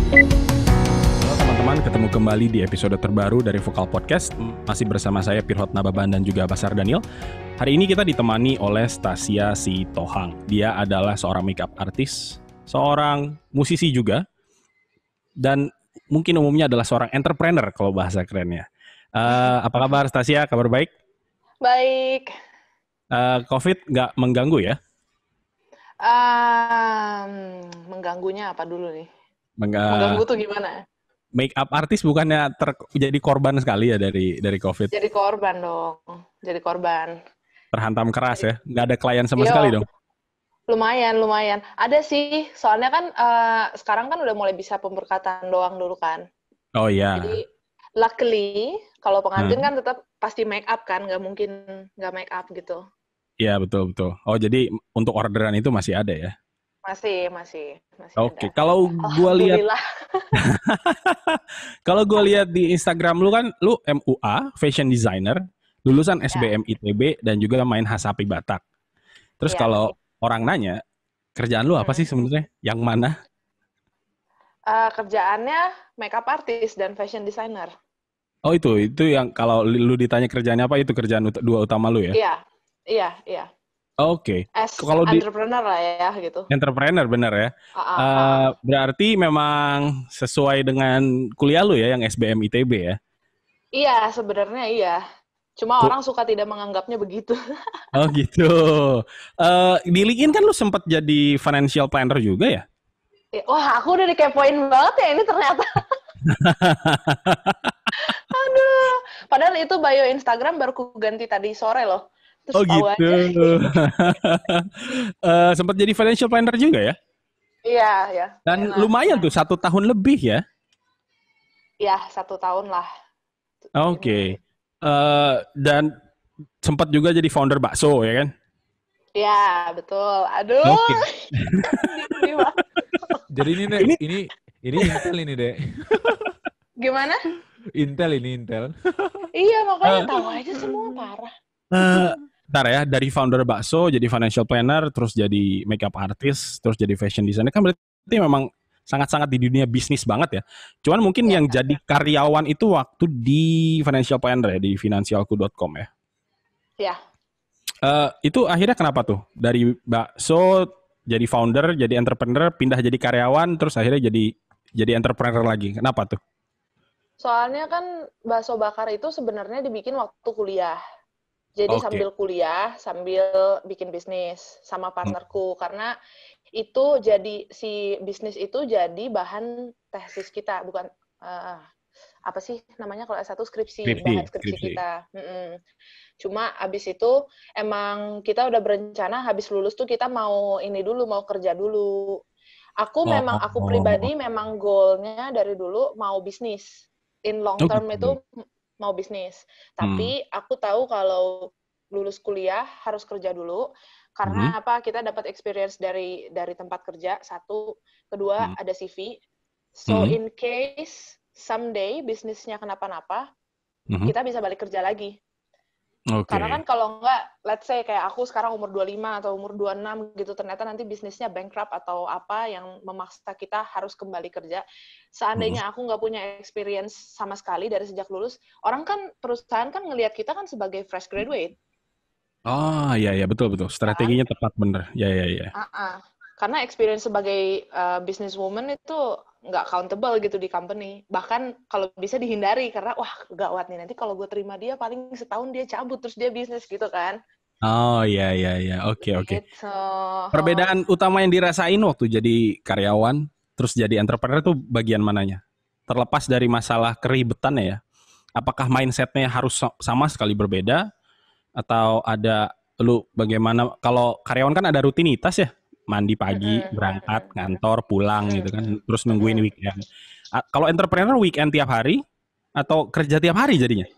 Halo teman-teman, ketemu kembali di episode terbaru dari Vokal Podcast. Masih bersama saya Pirhot Nababan dan juga Basar Daniel. Hari ini kita ditemani oleh Stasia Sitohang. Dia adalah seorang makeup artist, seorang musisi juga, dan mungkin umumnya adalah seorang entrepreneur kalau bahasa kerennya. Apa kabar Stasia? Kabar baik? Baik. COVID nggak mengganggu ya? Mengganggunya apa dulu nih? Mengga- Mengganggu tuh gimana? Makeup artist bukannya jadi korban sekali ya dari COVID? Jadi korban dong. Jadi korban. Terhantam keras Jadi, ya? Nggak ada klien sama sekali yo, dong? lumayan. Ada sih, soalnya kan sekarang kan udah mulai bisa pemberkatan doang dulu kan. Oh iya. Jadi, luckily, kalau pengantin Hmm. kan tetap pasti make up kan, nggak mungkin nggak make up gitu. Iya betul. Oh jadi untuk orderan itu masih ada ya? Masih Oke, ada. Alhamdulillah. kalau gue lihat di Instagram lu kan, lu MUA, fashion designer, lulusan Ya, SBM ITB dan juga main Hasapi Batak. Terus ya. kalau orang nanya, kerjaan lu apa sih Mm. sebenarnya? Yang mana? Kerjaannya makeup artist dan fashion designer. Oh itu yang kalau lu ditanya kerjaannya apa, itu kerjaan dua utama lu ya? Iya. Oke, As kalau di entrepreneur lah ya gitu. entrepreneur bener ya? Ah, ah, ah. Berarti memang sesuai dengan kuliah lu ya, yang SBM ITB ya? Iya, sebenarnya iya. Cuma Ku- orang suka tidak menganggapnya begitu. Oh gitu. Di LinkedIn kan lu sempat jadi financial planner juga ya? Wah, aku udah dikepoin banget ya ini ternyata. Aduh. Padahal itu bio Instagram baru ku ganti tadi sore loh. Terus Oh tahu gitu. aja. Sempat jadi financial planner juga ya? Iya, ya. Dan lumayan tuh, 1 tahun lebih ya? Ya, 1 tahun lah. Ini. Oke. Dan sempat juga jadi founder bakso ya kan? Ya, betul. Aduh. Oke. Gimana? Jadi ini Dek, Ini ini Intel ini Dek. Gimana? Intel. Iya, makanya eh, tahu aja semua parah. eh, ntar ya, dari founder bakso jadi financial planner, terus jadi makeup artist, terus jadi fashion designer, kan berarti memang sangat-sangat di dunia bisnis banget ya. Cuman mungkin Ya, yang jadi karyawan itu waktu di financial planner ya, di finansialku.com ya. ya. Itu akhirnya kenapa tuh? Dari bakso jadi founder, jadi entrepreneur, pindah jadi karyawan, terus akhirnya jadi entrepreneur lagi. Kenapa tuh? Soalnya kan bakso bakar itu sebenarnya dibikin waktu kuliah. Jadi Oke. sambil kuliah, sambil bikin bisnis sama Hmm. partnerku. Karena itu jadi, si bisnis itu jadi bahan tesis kita. Bukan, apa sih namanya kalau S1 skripsi, bahan skripsi Skripsi. kita. Cuma abis itu emang kita udah berencana habis lulus tuh kita mau ini dulu, mau kerja dulu. Aku Oh, pribadi memang goalnya dari dulu mau bisnis. In long oh term gitu. itu mau bisnis. Hmm. Tapi aku tahu kalau lulus kuliah harus kerja dulu. Mhm. Karena apa? Kita dapat experience dari tempat kerja, satu. Kedua, Mhm. ada CV. So, Mhm. in case someday bisnisnya kenapa-napa, Mhm. kita bisa balik kerja lagi. Karena Oke. kan kalau enggak, let's say kayak aku sekarang umur 25 atau umur 26 gitu, ternyata nanti bisnisnya bankrupt atau apa yang memaksa kita harus kembali kerja. Mhm. Seandainya aku nggak punya experience sama sekali dari sejak lulus, orang kan, perusahaan kan ngelihat kita kan sebagai fresh graduate, Oh, iya betul. kan? Strateginya tepat bener. Ya. Uh-uh. Karena experience sebagai businesswoman itu nggak countable gitu di company. Bahkan kalau bisa dihindari, karena wah gawat nih, nanti kalau gue terima dia paling setahun dia cabut, terus dia bisnis gitu kan. Oh, iya. Oke. Gitu. Perbedaan utama yang dirasain waktu jadi karyawan, terus jadi entrepreneur tuh bagian mananya? Terlepas dari masalah keribetan ya, apakah mindsetnya harus sama sekali berbeda, atau ada lu bagaimana, kalau karyawan kan ada rutinitas ya, mandi pagi, berangkat, kantor, pulang gitu kan, terus nungguin weekend. Kalau entrepreneur weekend tiap hari, atau kerja tiap hari jadinya?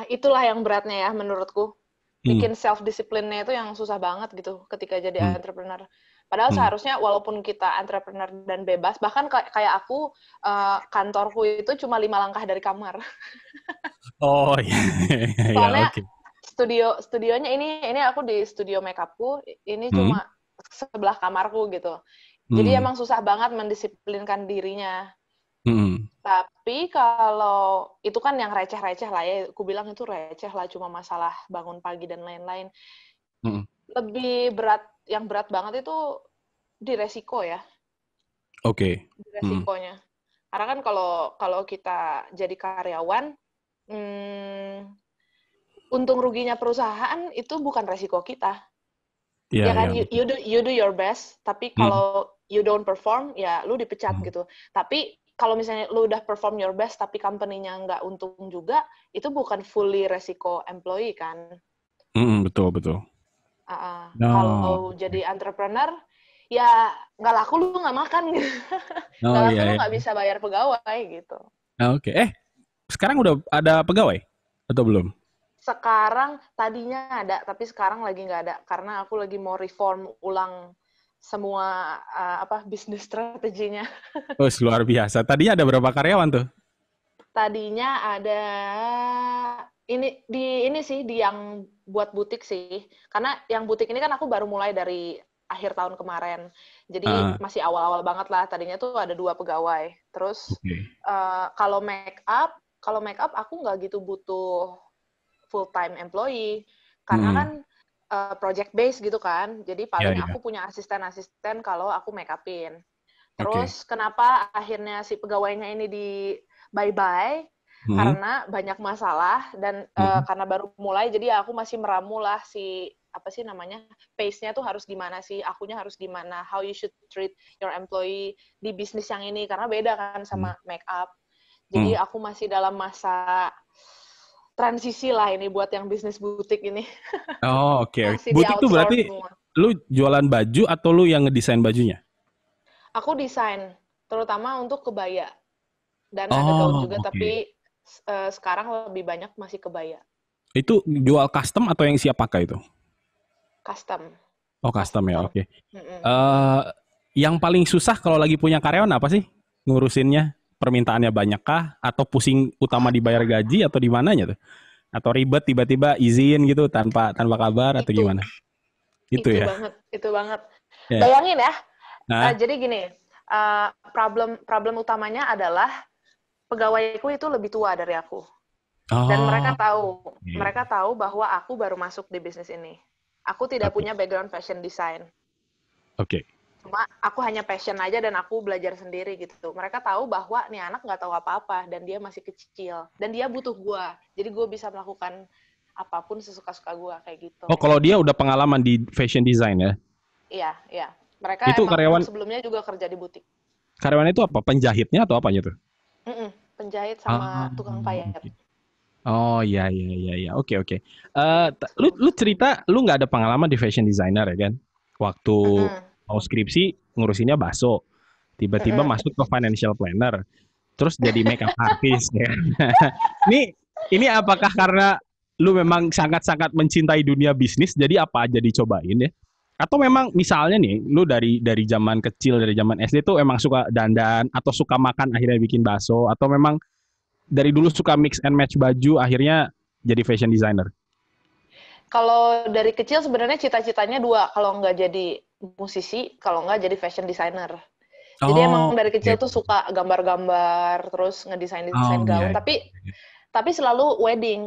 Itulah yang beratnya ya menurutku. Hmm. Bikin self discipline-nya itu yang susah banget gitu ketika jadi Hmm. entrepreneur. Padahal seharusnya walaupun kita entrepreneur dan bebas, bahkan kayak aku, kantorku itu cuma 5 langkah dari kamar. Oh iya, ya Soalnya oke. studionya ini aku di studio makeupku, ini Hmm, cuma sebelah kamarku gitu. Jadi hmm, emang susah banget mendisiplinkan dirinya. hmm, Tapi kalau itu kan yang receh-receh lah ya, aku bilang itu receh lah, cuma masalah bangun pagi dan lain-lain. hmm. Lebih berat, yang berat banget itu di resiko ya, Oke. di Hmm, resikonya. Karena kan kalau kita jadi karyawan, hmm, untung ruginya perusahaan itu bukan resiko kita. iya Ya iya kan, betul. you do your best, tapi Hmm, kalau you don't perform, ya lu dipecat hmm, gitu. Tapi kalau misalnya lu udah perform your best, tapi company-nya nggak untung juga, itu bukan fully resiko employee kan. betul betul. Oh, Kalau jadi entrepreneur, ya nggak laku lu nggak makan gitu. Nggak oh laku iya lu iya. nggak bisa bayar pegawai gitu. Oke. Sekarang udah ada pegawai atau belum? Sekarang tadinya ada, tapi sekarang lagi nggak ada karena aku lagi mau reform ulang semua bisnis strateginya. Oh, luar biasa. Tadinya ada berapa karyawan tuh? Tadinya ada ini sih di yang buat butik sih. Karena yang butik ini kan aku baru mulai dari akhir tahun kemarin. Jadi Ah, masih awal-awal banget lah. Tadinya tuh ada 2 pegawai. Terus oke. kalau make up aku nggak gitu butuh full time employee karena kan Hmm, project base gitu kan. Jadi iya paling iya. aku punya asisten-asisten kalau aku make upin. Oke. Terus kenapa akhirnya si pegawainya ini di bye-bye? Hmm, Karena banyak masalah dan hmm, karena baru mulai jadi aku masih meramu lah si apa sih namanya pace-nya tuh harus gimana sih, akunya harus gimana, how you should treat your employee di bisnis yang ini karena beda kan hmm, sama make up. Jadi hmm. aku masih dalam masa transisi lah ini buat yang bisnis butik ini. Oh, oke. Masih di Butik tuh outsource berarti semua. lu jualan baju atau lu yang ngedesain bajunya? Aku desain, terutama untuk kebaya. Dan ada gaun Oh, juga, oke. tapi sekarang lebih banyak masih kebaya. Itu jual custom atau yang siap pakai itu? Custom. Oh, custom ya. Custom. Oke. Mm-mm. Eh, yang paling susah kalau lagi punya karyawan apa sih? Ngurusinnya? Permintaannya banyak kah? Atau pusing utama dibayar gaji atau di mananya tuh? Atau ribet tiba-tiba izin gitu tanpa tanpa kabar atau Itu, gimana? Itu ya. itu banget. Ya. Bayangin ya, Nah. jadi gini, problem utamanya adalah pegawaiku itu lebih tua dari aku. Dan Oh. mereka tahu bahwa aku baru masuk di bisnis ini. Aku tidak Oke. punya background fashion design. Oke. Cuma aku hanya passion aja dan aku belajar sendiri gitu. Mereka tahu bahwa nih anak nggak tahu apa-apa dan dia masih kecil. Dan dia butuh gue. Jadi gue bisa melakukan apapun sesuka-suka gue kayak gitu. Oh, kalau dia udah pengalaman di fashion design ya. Iya, iya. Mereka Itu emang karyawan sebelumnya juga kerja di butik. karyawan itu apa? Penjahitnya atau apanya tuh? Mm-mm. Penjahit Ah, sama tukang payet. oke. Oh iya iya iya iya. Oke oke. Lu Gitu. lu cerita lu nggak ada pengalaman di fashion designer ya kan? Waktu Mm-mm. mau skripsi ngurusinnya bakso, tiba-tiba Mm-mm. masuk ke financial planner, terus jadi makeup artist ya. Ini ini apakah karena lu memang sangat-sangat mencintai dunia bisnis jadi apa aja dicobain ya? Atau memang misalnya nih, lu dari zaman kecil dari zaman SD tuh emang suka dandan atau suka makan akhirnya bikin bakso atau memang dari dulu suka mix and match baju akhirnya jadi fashion designer. Kalau dari kecil sebenarnya cita-citanya dua. Kalau nggak jadi musisi, kalau nggak jadi fashion designer. Jadi emang Oh, dari kecil oke. tuh suka gambar-gambar, terus ngedesain-desain Oh iya gaun. iya. Tapi selalu wedding.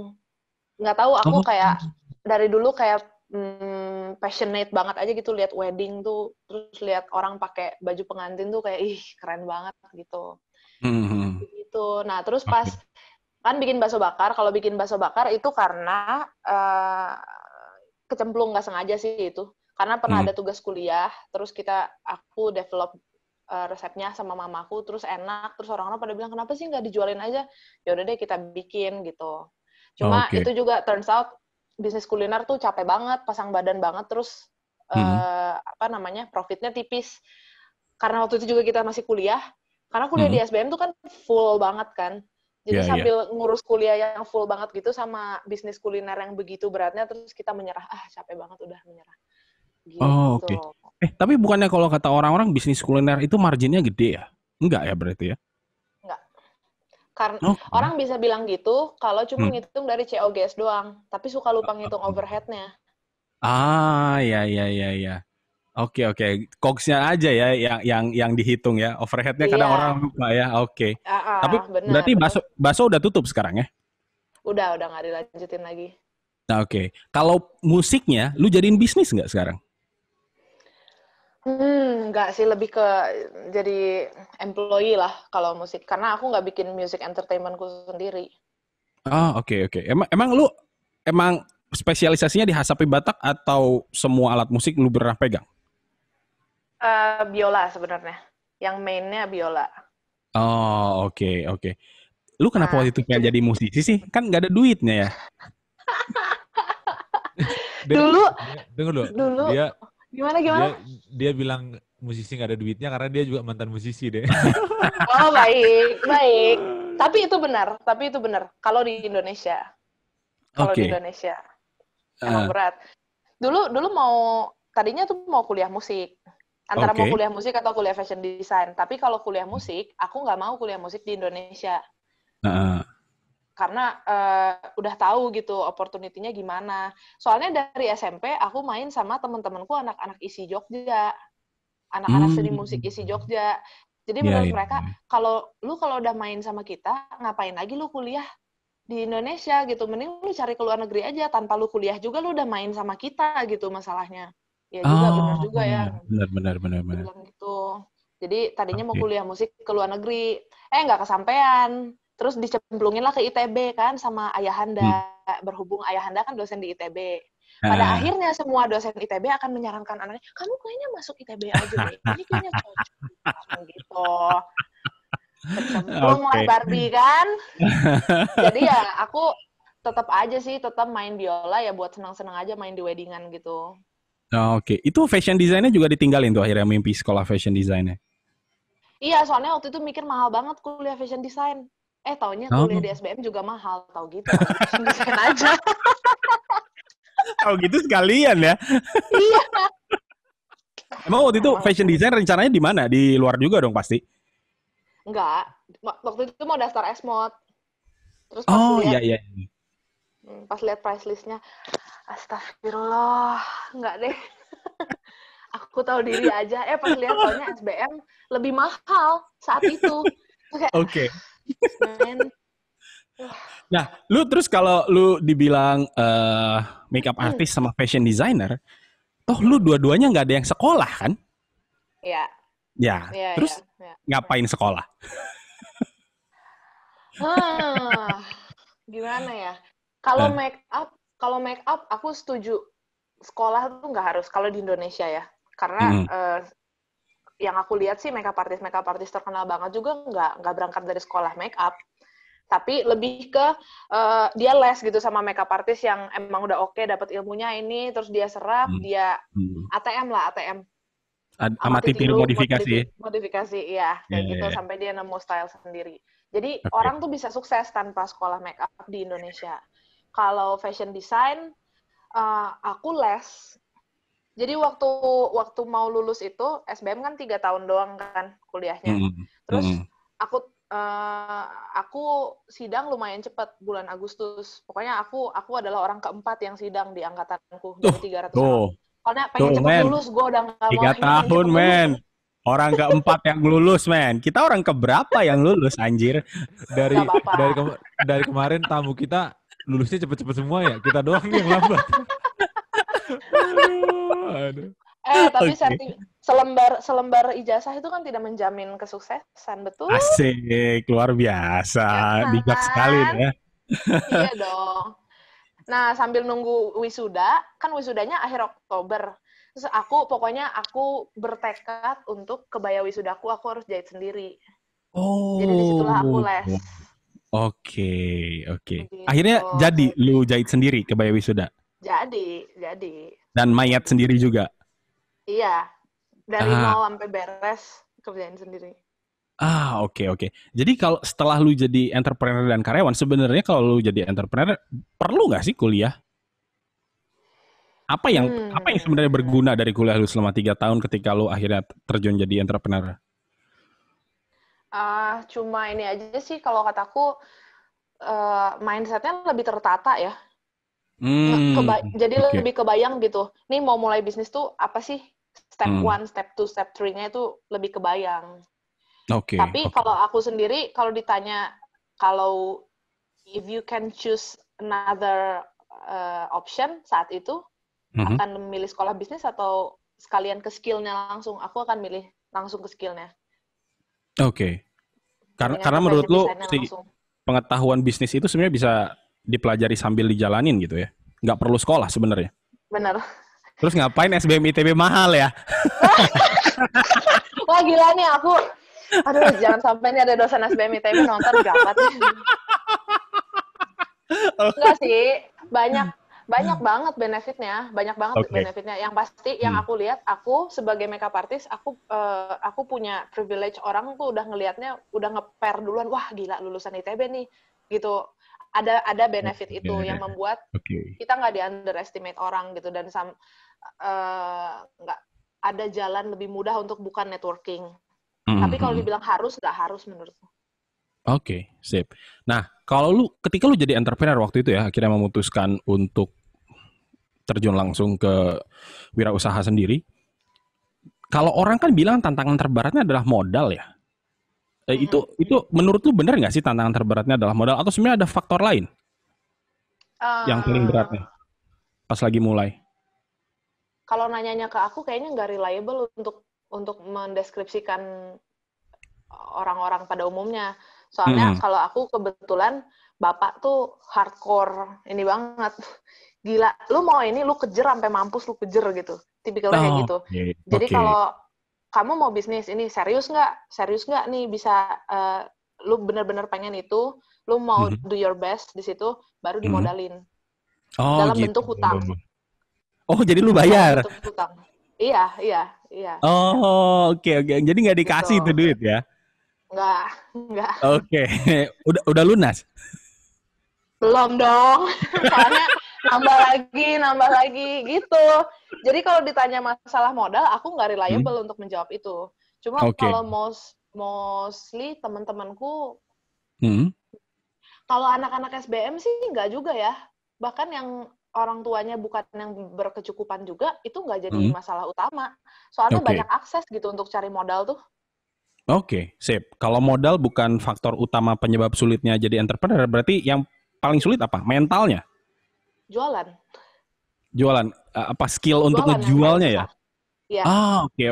Nggak tahu aku Oh, kayak dari dulu kayak passionate banget aja gitu lihat wedding tuh, terus lihat orang pakai baju pengantin tuh kayak ih keren banget gitu. hmm, Gitu. Nah terus pas oke. kan bikin bakso bakar. Kalau bikin bakso bakar itu karena kecemplung nggak sengaja sih itu. Karena pernah Hmm. ada tugas kuliah, terus aku develop resepnya sama mamaku, terus enak, terus orang-orang pada bilang kenapa sih nggak dijualin aja? Ya udah deh kita bikin gitu. Cuma Oke. itu juga turns out bisnis kuliner tuh capek banget, pasang badan banget, terus Hmm. profitnya tipis. Karena waktu itu juga kita masih kuliah, karena kuliah di Hmm. SBM tuh kan full banget kan. Jadi Iya iya. sambil ngurus kuliah yang full banget gitu sama bisnis kuliner yang begitu beratnya, terus kita menyerah, capek banget udah menyerah. Oh, oke. Gitu. Tapi bukannya kalau kata orang-orang bisnis kuliner itu marginnya gede ya? Enggak ya berarti ya? Enggak. Karena Oke. orang bisa bilang gitu kalau cuma Hmm. ngitung dari COGS doang, tapi suka lupa ngitung overhead-nya. Ya ya ya ya. Oke oke. Cogs-nya aja ya yang dihitung ya. Overhead-nya kadang Iya, orang lupa ya. Oke. Tapi benar. berarti bakso udah tutup sekarang ya? Udah nggak dilanjutin lagi. Nah, oke. Kalau musiknya, lu jadiin bisnis nggak sekarang? Nggak sih, lebih ke jadi employee lah kalau musik. Karena aku nggak bikin music entertainment-ku sendiri. Oke oke. Emang lu emang spesialisasinya di Hasapi Batak atau semua alat musik lu pernah pegang? Biola sebenarnya. Yang mainnya biola. Oke oke. Lu kenapa Nah, waktu itu pengen jadi musisi sih? Kan nggak ada duitnya ya. dulu, Tunggu dulu. dulu, Dia gimana? dia bilang musisi nggak ada duitnya karena dia juga mantan musisi deh. Oh, baik. Tapi itu benar. Kalau di Indonesia. Oke. Emang Eh, berat. Dulu tadinya tuh mau kuliah musik. Antara mau Oke. kuliah musik atau kuliah fashion design. Tapi kalau kuliah musik, aku nggak mau kuliah musik di Indonesia. Heeh. Karena udah tahu gitu opportunity-nya gimana. Soalnya dari SMP aku main sama teman-temanku anak-anak isi Jogja. Anak-anak seni musik isi Jogja. Jadi Ya menurut ya. mereka, kalau udah main sama kita, ngapain lagi lu kuliah di Indonesia gitu, mending lu cari ke luar negeri aja, tanpa lu kuliah juga lu udah main sama kita gitu masalahnya. Ya juga, bener juga ya, dia Benar. bilang gitu. Jadi tadinya mau Oke. kuliah musik ke luar negeri, nggak kesampean. Terus dicemplungin lah ke ITB kan sama Hmm. ayahanda, berhubung ayahanda kan dosen di ITB. Pada Heeh. akhirnya semua dosen ITB akan menyarankan anaknya, kamu kayaknya masuk ITB aja deh, ini kayaknya cocok gitu. Kecemplung lah Oke. Barbie kan. Jadi ya aku tetap aja sih, tetap main biola ya buat senang-senang aja main di weddingan gitu. Oke. Itu fashion design-nya juga ditinggalin tuh akhirnya mimpi sekolah fashion design-nya. Iya, soalnya waktu itu mikir mahal banget kuliah fashion design. Taunya kuliah di Oh. SBM juga mahal. Tahu gitu, masuk fashion design aja. Oh gitu sekalian ya. Iya. Emang waktu itu Emang fashion design rencananya di mana? Di luar juga dong pasti. enggak. Waktu itu mau daftar SMOD. Terus Oh iya iya. pas lihat price list-nya, astagfirullah, enggak deh. Aku tahu diri aja. Pas lihat taunya SBM lebih mahal saat itu. Terus kayak, Oke. men, Nah, lu terus kalau lu dibilang makeup artist sama fashion designer, toh lu dua-duanya nggak ada yang sekolah kan? ya, Ya, ya. terus ngapain sekolah? Gimana ya? Eh, Kalau make up aku setuju. Sekolah tuh nggak harus kalau di Indonesia ya. Karena mm-mm. yang aku lihat sih make up artist terkenal banget juga nggak berangkat dari sekolah make up. Tapi lebih ke dia les gitu sama makeup artist yang emang udah oke, dapat ilmunya ini, terus dia serap, Hmm. dia Hmm. ATM, Amati amati tiru tiru, modifikasi. modifikasi, iya, Ya, kayak ya, gitu, ya. sampai dia nemu style sendiri. Jadi Oke. orang tuh bisa sukses tanpa sekolah makeup di Indonesia. Kalau fashion design, aku les. Jadi waktu mau lulus itu, SBM kan 3 tahun doang kan kuliahnya. Mm-mm. Terus Mm-mm. aku sidang lumayan cepat bulan Agustus. Pokoknya aku adalah orang keempat yang sidang di angkatanku Tuh, dari 300 orang. tuh, Soalnya pengen tuh, cepet men. lulus, gue udah nggak mau Tiga ini, pengen tahun, cepet lulus. men. Orang keempat yang lulus, men. Kita orang keberapa yang lulus, anjir? Nggak apa-apa. Dari kemarin tamu kita lulusnya cepet-cepet semua ya. Kita doang yang lambat. Aduh. Tapi Oke. selembar ijazah itu kan tidak menjamin kesuksesan, betul? Asik, luar biasa. Ya Bijak sekali kan? ya. Iya dong. Nah, sambil nunggu wisuda, kan wisudanya akhir Oktober. Terus aku bertekad untuk kebaya wisudaku, aku harus jahit sendiri. Jadi disitulah aku Oh. les. Oke, oke. Gitu. Akhirnya jadi lu jahit sendiri kebaya wisuda Jadi. dan mayat Jadi. sendiri juga. Iya. Dari Ah, nol sampai beres, kerjain sendiri. oke. Jadi kalau setelah lu jadi entrepreneur dan karyawan, sebenarnya kalau lu jadi entrepreneur perlu nggak sih kuliah? Apa yang sebenarnya berguna dari kuliah lu selama 3 tahun ketika lu akhirnya terjun jadi entrepreneur? Cuma ini aja sih kalau kataku mindsetnya lebih tertata ya. Jadi Oke. lebih kebayang gitu. Nih mau mulai bisnis tuh apa sih? Step 1, step 2, step 3-nya itu lebih kebayang. Oke. Tapi kalau aku sendiri, kalau ditanya, kalau if you can choose another option saat itu, akan memilih sekolah bisnis atau sekalian ke skill-nya langsung, aku akan milih langsung ke skill-nya. Oke. Karena Dengan ke menurut fashion lu design-nya langsung. pengetahuan bisnis itu sebenarnya bisa dipelajari sambil dijalanin gitu ya? Nggak perlu sekolah sebenarnya. Bener. Terus ngapain SBM ITB mahal ya? Wah gila nih aku. Aduh jangan sampai nih ada dosen SBM ITB nonton gawat. Enggak sih, banyak banget benefitnya, benefitnya. Yang pasti, yang aku lihat, aku sebagai makeup artist, aku punya privilege, orang tuh udah ngelihatnya, udah nge-pair duluan, wah gila lulusan ITB nih, gitu. Ada benefit itu yang membuat kita nggak di-underestimate orang gitu, dan nggak ada jalan lebih mudah untuk bukan networking. Tapi kalau dibilang harus, nggak harus menurutku. Oke, sip. Nah, ketika lu jadi entrepreneur waktu itu ya, akhirnya memutuskan untuk terjun langsung ke wirausaha sendiri. Kalau orang kan bilang tantangan terberatnya adalah modal ya. Itu menurut lu benar nggak sih tantangan terberatnya adalah modal, atau sebenarnya ada faktor lain yang paling beratnya pas lagi mulai? Kalau nanyanya ke aku, kayaknya nggak reliable untuk mendeskripsikan orang-orang pada umumnya. Soalnya kalau aku kebetulan bapak tuh hardcore ini banget. Gila, lu mau ini, lu kejar sampai mampus, lu kejar gitu. Tipikalnya kayak gitu. Jadi kalau kamu mau bisnis ini, serius nggak nih bisa, lu bener-bener pengen itu, lu mau do your best di situ, baru dimodalin. Dalam gitu. bentuk hutang. Oh, jadi lu bayar? Dalam bentuk hutang. Iya. Oh, oke. Jadi nggak dikasih itu duit ya? Enggak. Oke. Udah lunas? Belum dong. Soalnya nambah lagi gitu. Jadi kalau ditanya masalah modal, aku nggak reliable untuk menjawab itu. Cuma kalau mostly teman-temanku, kalau anak-anak SBM sih nggak juga ya. Bahkan yang orang tuanya bukan yang berkecukupan juga, itu nggak jadi masalah utama. Soalnya banyak akses gitu untuk cari modal tuh. Oke, sip. Kalau modal bukan faktor utama penyebab sulitnya jadi entrepreneur, berarti yang paling sulit apa? Mentalnya? Jualan. Apa skill untuk ngejualnya ya? Iya.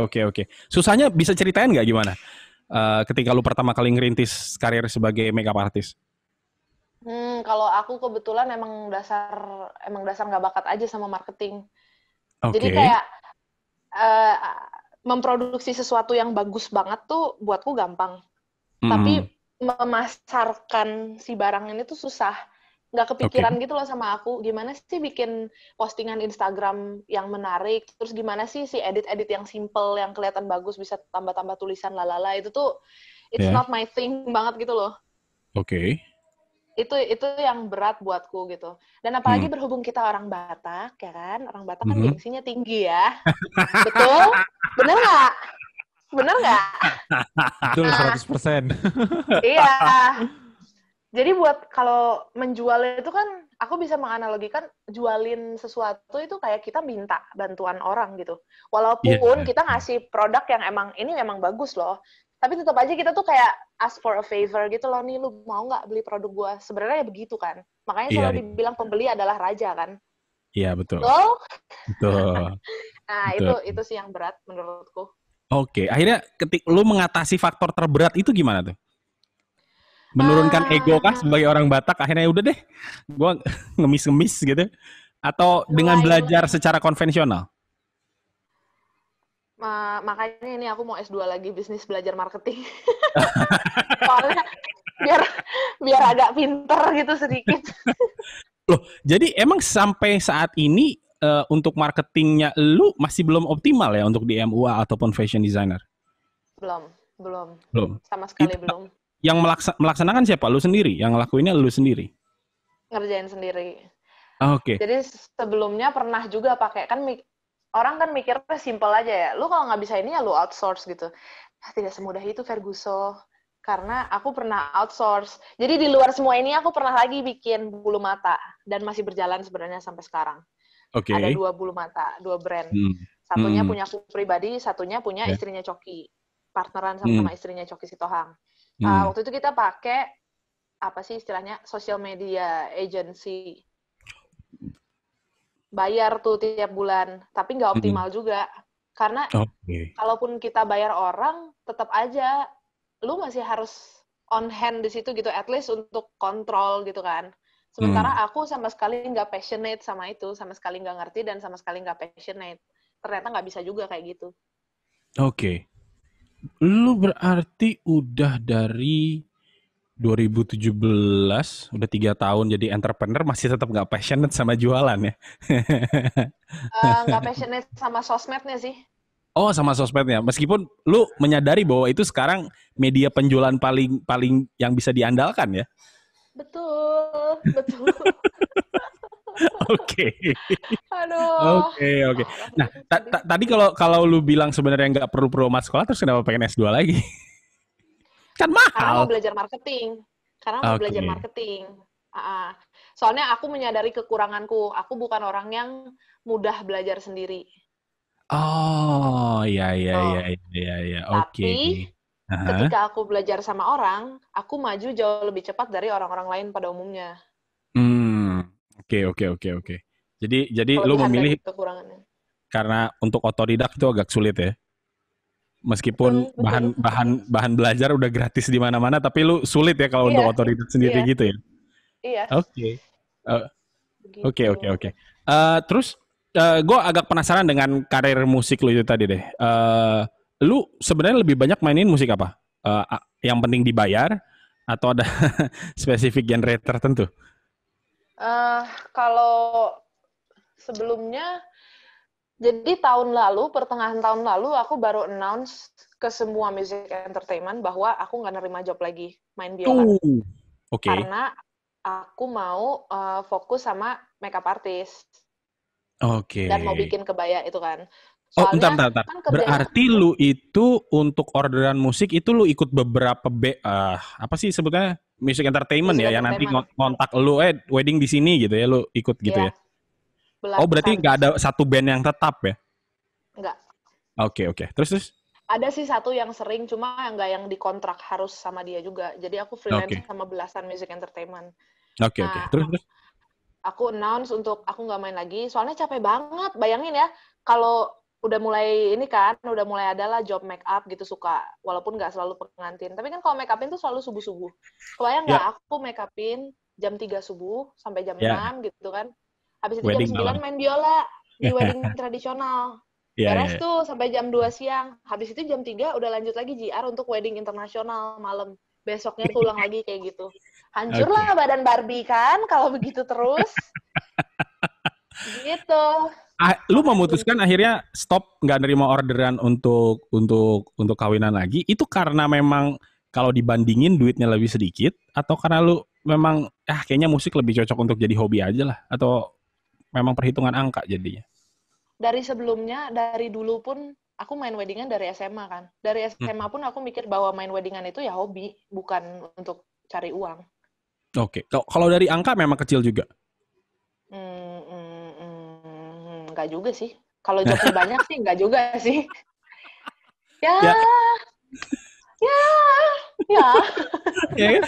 Oke. Susahnya bisa ceritain nggak gimana? Ketika lu pertama kali ngerintis karir sebagai makeup artist? Kalau aku kebetulan emang dasar nggak bakat aja sama marketing. Jadi kayak memproduksi sesuatu yang bagus banget tuh buatku gampang. Tapi memasarkan si barang ini tuh susah. Nggak kepikiran gitu loh sama aku. Gimana sih bikin postingan Instagram yang menarik, terus gimana sih si edit-edit yang simple, yang kelihatan bagus, bisa tambah-tambah tulisan lalala, itu tuh it's not my thing banget gitu loh. Itu yang berat buatku gitu. Dan apalagi berhubung kita orang Batak, ya kan? Orang Batak kan gengsinya tinggi ya. Betul? Bener nggak? Betul, 100%. Iya. Jadi buat kalau menjual itu kan, aku bisa menganalogikan jualin sesuatu itu kayak kita minta bantuan orang gitu. Walaupun kita ngasih produk yang ini memang bagus loh. Tapi tetap aja kita tuh kayak ask for a favor gitu loh, nih lu mau nggak beli produk gua? Sebenarnya begitu kan. Makanya selalu dibilang pembeli adalah raja kan. Iya, betul. Betul. Nah, itu sih yang berat menurutku. Oke, akhirnya lu mengatasi faktor terberat itu gimana tuh? Menurunkan ego kah sebagai orang Batak, akhirnya udah deh, gua ngemis-ngemis gitu? Atau dengan belajar secara konvensional? Makanya ini aku mau S2 lagi, bisnis belajar marketing. Soalnya biar agak pinter gitu sedikit. Loh, jadi emang sampai saat ini untuk marketingnya lu masih belum optimal ya untuk di MUA ataupun fashion designer? Belum. Sama sekali belum. Yang melaksanakan siapa? Lu sendiri? Yang ngelakuinnya lu sendiri? Ngerjain sendiri. Oke. Jadi sebelumnya pernah juga pakai, kan orang kan mikirnya simple aja ya. Lu kalau nggak bisa ini ya lu outsource gitu. Tidak semudah itu Ferguso. Karena aku pernah outsource. Jadi di luar semua ini aku pernah lagi bikin bulu mata. Dan masih berjalan sebenarnya sampai sekarang. Ada Oke. 2 bulu mata, 2 brand. Hmm. Satunya Hmm. punya aku pribadi, satunya punya Ya. istrinya Coki. Partneran Hmm. sama istrinya Coki Sitohang. Hmm. Waktu itu kita pakai, apa sih istilahnya, social media agency. Bayar tuh tiap bulan, tapi nggak Hmm. optimal juga. Karena Oke. kalaupun kita bayar orang, tetap aja lu masih harus on hand di situ gitu, at least untuk kontrol gitu kan. Sementara Hmm. aku sama sekali nggak passionate sama itu, sama sekali nggak ngerti dan sama sekali nggak passionate. Ternyata nggak bisa juga kayak gitu. Oke. Lu berarti udah dari 2017, udah 3 tahun jadi entrepreneur, masih tetap nggak passionate sama jualan ya? Nggak passionate sama sosmednya sih. Oh, sama sosmednya. Meskipun lu menyadari bahwa itu sekarang media penjualan paling paling yang bisa diandalkan ya. Betul, betul. Oke. Aduh, Oke, oke. parah Nah, itu sedih. tadi kalau kalau lu bilang sebenarnya nggak perlu promat sekolah, terus kenapa pengen S2 lagi? Kan Karena mau mahal. belajar marketing. Karena mau belajar Oke. marketing. Soalnya aku menyadari kekuranganku. Aku bukan orang yang mudah belajar sendiri. Oh, ya ya ya Tuh. ya ya. Oke. Tapi Aha. ketika aku belajar sama orang, aku maju jauh lebih cepat dari orang-orang lain pada umumnya. Hmm. Oke, oke, oke, oke. Jadi lu Kelebihan dan memilih kekurangannya. karena untuk otodidak itu agak sulit ya. Meskipun Betul, bahan betul. bahan bahan belajar udah gratis di mana-mana, tapi lu sulit ya kalau untuk Iya, otodidak sendiri iya, gitu ya. iya. Oke. Eh, Oke, Begitu. oke, oke. Terus gue agak penasaran dengan karir musik lu itu tadi deh. Lu sebenarnya lebih banyak mainin musik apa? Yang penting dibayar atau ada spesifik genre tertentu? Kalau sebelumnya, jadi tahun lalu, pertengahan tahun lalu, aku baru announce ke semua music entertainment bahwa aku nggak nerima job lagi main biola. Oke. Karena aku mau fokus sama makeup artist. Oke. Dan mau bikin kebaya itu kan. Oh, bentar, Soalnya bentar, bentar. kan kerjanya, Berarti lu itu untuk orderan musik itu lu ikut beberapa apa sih sebetulnya music entertainment music ya yang nanti entertainment. ngontak lu wedding di sini gitu ya lu ikut gitu ya. Ya, Oh, berarti belasan. nggak ada satu band yang tetap ya? Enggak. Oke, oke. Terus? Ada sih satu yang sering, cuma nggak yang dikontrak harus sama dia juga. Jadi aku freelance Oke. sama belasan music entertainment. Oke, oke. Nah, Terus? aku announce untuk aku nggak main lagi, soalnya capek banget. Bayangin ya, kalau udah mulai ini kan, udah mulai adalah job make up gitu suka, walaupun nggak selalu pengantin. Tapi kan kalau make upin tuh selalu subuh-subuh. Kebayang Ya, nggak aku make upin jam 3 subuh sampai jam ya. 6 gitu kan. Habis itu jam Wedding 9 malam. main biola di wedding tradisional. Ya, ya, Beres ya. tuh sampai jam 2 siang. Habis itu jam 3 udah lanjut lagi JR untuk wedding internasional malam. Besoknya keulang lagi kayak gitu. Oke. Hancurlah badan Barbie kan kalau begitu terus. Gitu. Lu Makanya memutuskan berhenti. akhirnya stop nggak nerima orderan untuk kawinan lagi itu karena memang kalau dibandingin duitnya lebih sedikit atau karena lu memang kayaknya musik lebih cocok untuk jadi hobi aja lah atau memang perhitungan angka jadinya. Dari sebelumnya, dari dulu pun aku main weddingan dari SMA kan. Dari SMA pun aku mikir bahwa main weddingan itu ya hobi, bukan untuk cari uang. Oke. Kalau dari angka memang kecil juga. Enggak juga sih. Kalau jobnya banyak sih, enggak juga sih. Ya, Ya, ya, ya. ya kan?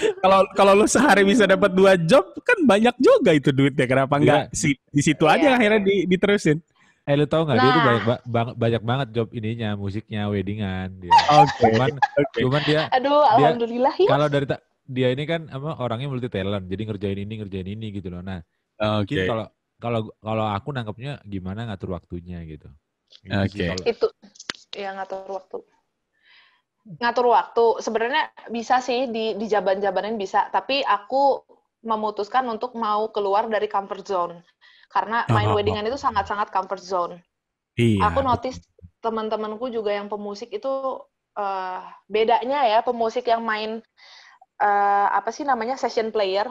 Kalau lu sehari bisa dapat 2 job kan banyak juga itu duitnya. Kenapa nggak Dia, di situ aja Iya. akhirnya diterusin? lu tau nggak dia tuh Nah, banyak banget job ininya, musiknya, weddingan dia. Oke, Cuman oke, cuman aduh, dia alhamdulillah ya. kalau dia ini kan apa orangnya multi talent, jadi ngerjain ini gitu loh. Nah, mungkin oke, kalau kalau kalau aku nangkepnya gimana ngatur waktunya gitu. Itu sih oke. kalau Itu, ya ngatur waktu. Ngatur waktu, sebenarnya bisa sih di jaban-jabanin bisa, tapi aku memutuskan untuk mau keluar dari comfort zone. Karena main Oh, weddingan itu sangat-sangat comfort zone. Aku iya, notice betul. teman-temanku juga yang pemusik itu bedanya ya pemusik yang main apa sih namanya session player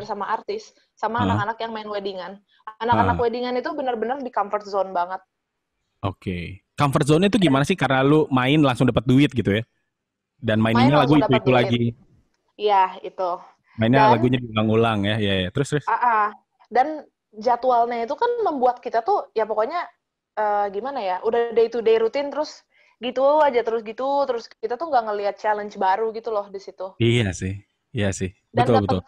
sama artis, sama anak-anak yang main weddingan. Anak-anak weddingan itu benar-benar di comfort zone banget. Oke. Comfort zone itu gimana sih? Karena lu main langsung dapat duit gitu ya? Dan maininnya lagu itu lagi. Iya, itu. Mainnya lagunya diulang-ulang ya. Ya. Terus. Dan jadwalnya itu kan membuat kita tuh ya pokoknya gimana ya? Udah day to day rutin terus gitu aja terus kita tuh nggak ngelihat challenge baru gitu loh di situ. Iya sih. Betul.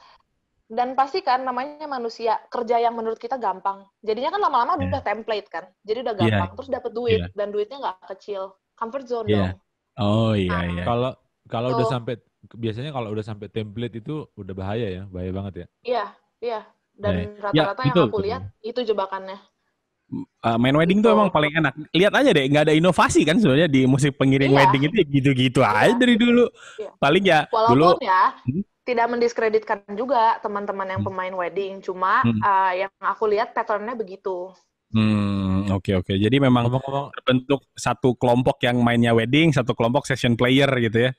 Dan pasti kan namanya manusia kerja yang menurut kita gampang. Jadinya kan lama-lama udah template kan. Jadi udah gampang. Terus dapat duit dan duitnya nggak kecil. Comfort zone dong. Oh iya. Kalau udah sampai biasanya kalau udah sampai template itu udah bahaya banget ya. Iya. Dan rata-rata yang aku lihat itu jebakannya. Main wedding tuh emang paling enak. Lihat aja deh, nggak ada inovasi kan sebenarnya di musik pengiring wedding itu gitu-gitu aja dari dulu. Paling ya walaupun dulu tidak mendiskreditkan juga teman-teman yang pemain wedding, cuma yang aku lihat patternnya begitu. Oke. Jadi memang terbentuk satu kelompok yang mainnya wedding, satu kelompok session player gitu ya.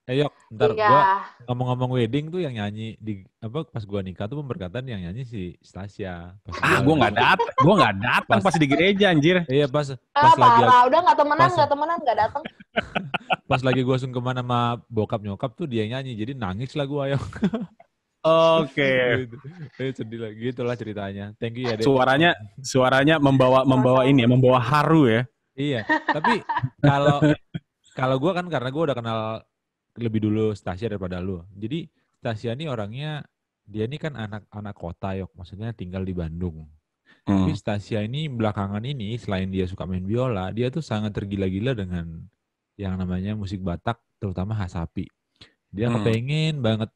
Yok, ntar gua ngomong-ngomong wedding tuh yang nyanyi pas gua nikah tuh pemberkatan yang nyanyi si Stasia. Gua nggak datang pas di gereja anjir. Iya pas lagi udah nggak temenan nggak datang. Pas lagi gua sungkeman sama bokap nyokap tuh dia nyanyi, jadi nangis lah gua Yok. Oke. Sedih lah, gitulah ceritanya. Thank you ya Dek. Suaranya membawa ini ya, membawa haru ya. Iya, tapi kalau gua kan karena gua udah kenal lebih dulu Stasia daripada lu. Jadi Stasia ini orangnya, dia ini kan anak kota Yok, maksudnya tinggal di Bandung. Tapi Stasia ini belakangan ini selain dia suka main biola, dia tuh sangat tergila-gila dengan yang namanya musik Batak, terutama Hasapi. Dia kepengen banget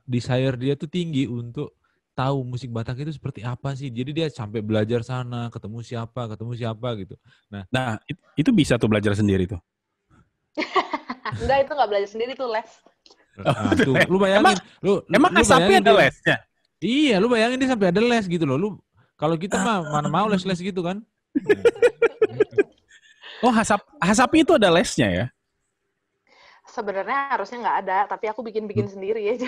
desire dia tuh tinggi untuk tahu musik Batak itu seperti apa sih. Jadi dia sampai belajar sana, ketemu siapa gitu. Nah, itu bisa tuh belajar sendiri tuh. Enggak, itu nggak belajar sendiri tuh les. Tuh, lu bayangin, emang Hasapi ada lesnya? Iya, lu bayangin dia sampai ada les gitu loh. Lu kalau kita mah mana mau les gitu kan? Oh, Hasapi itu ada lesnya ya? Sebenarnya harusnya nggak ada, tapi aku bikin sendiri aja.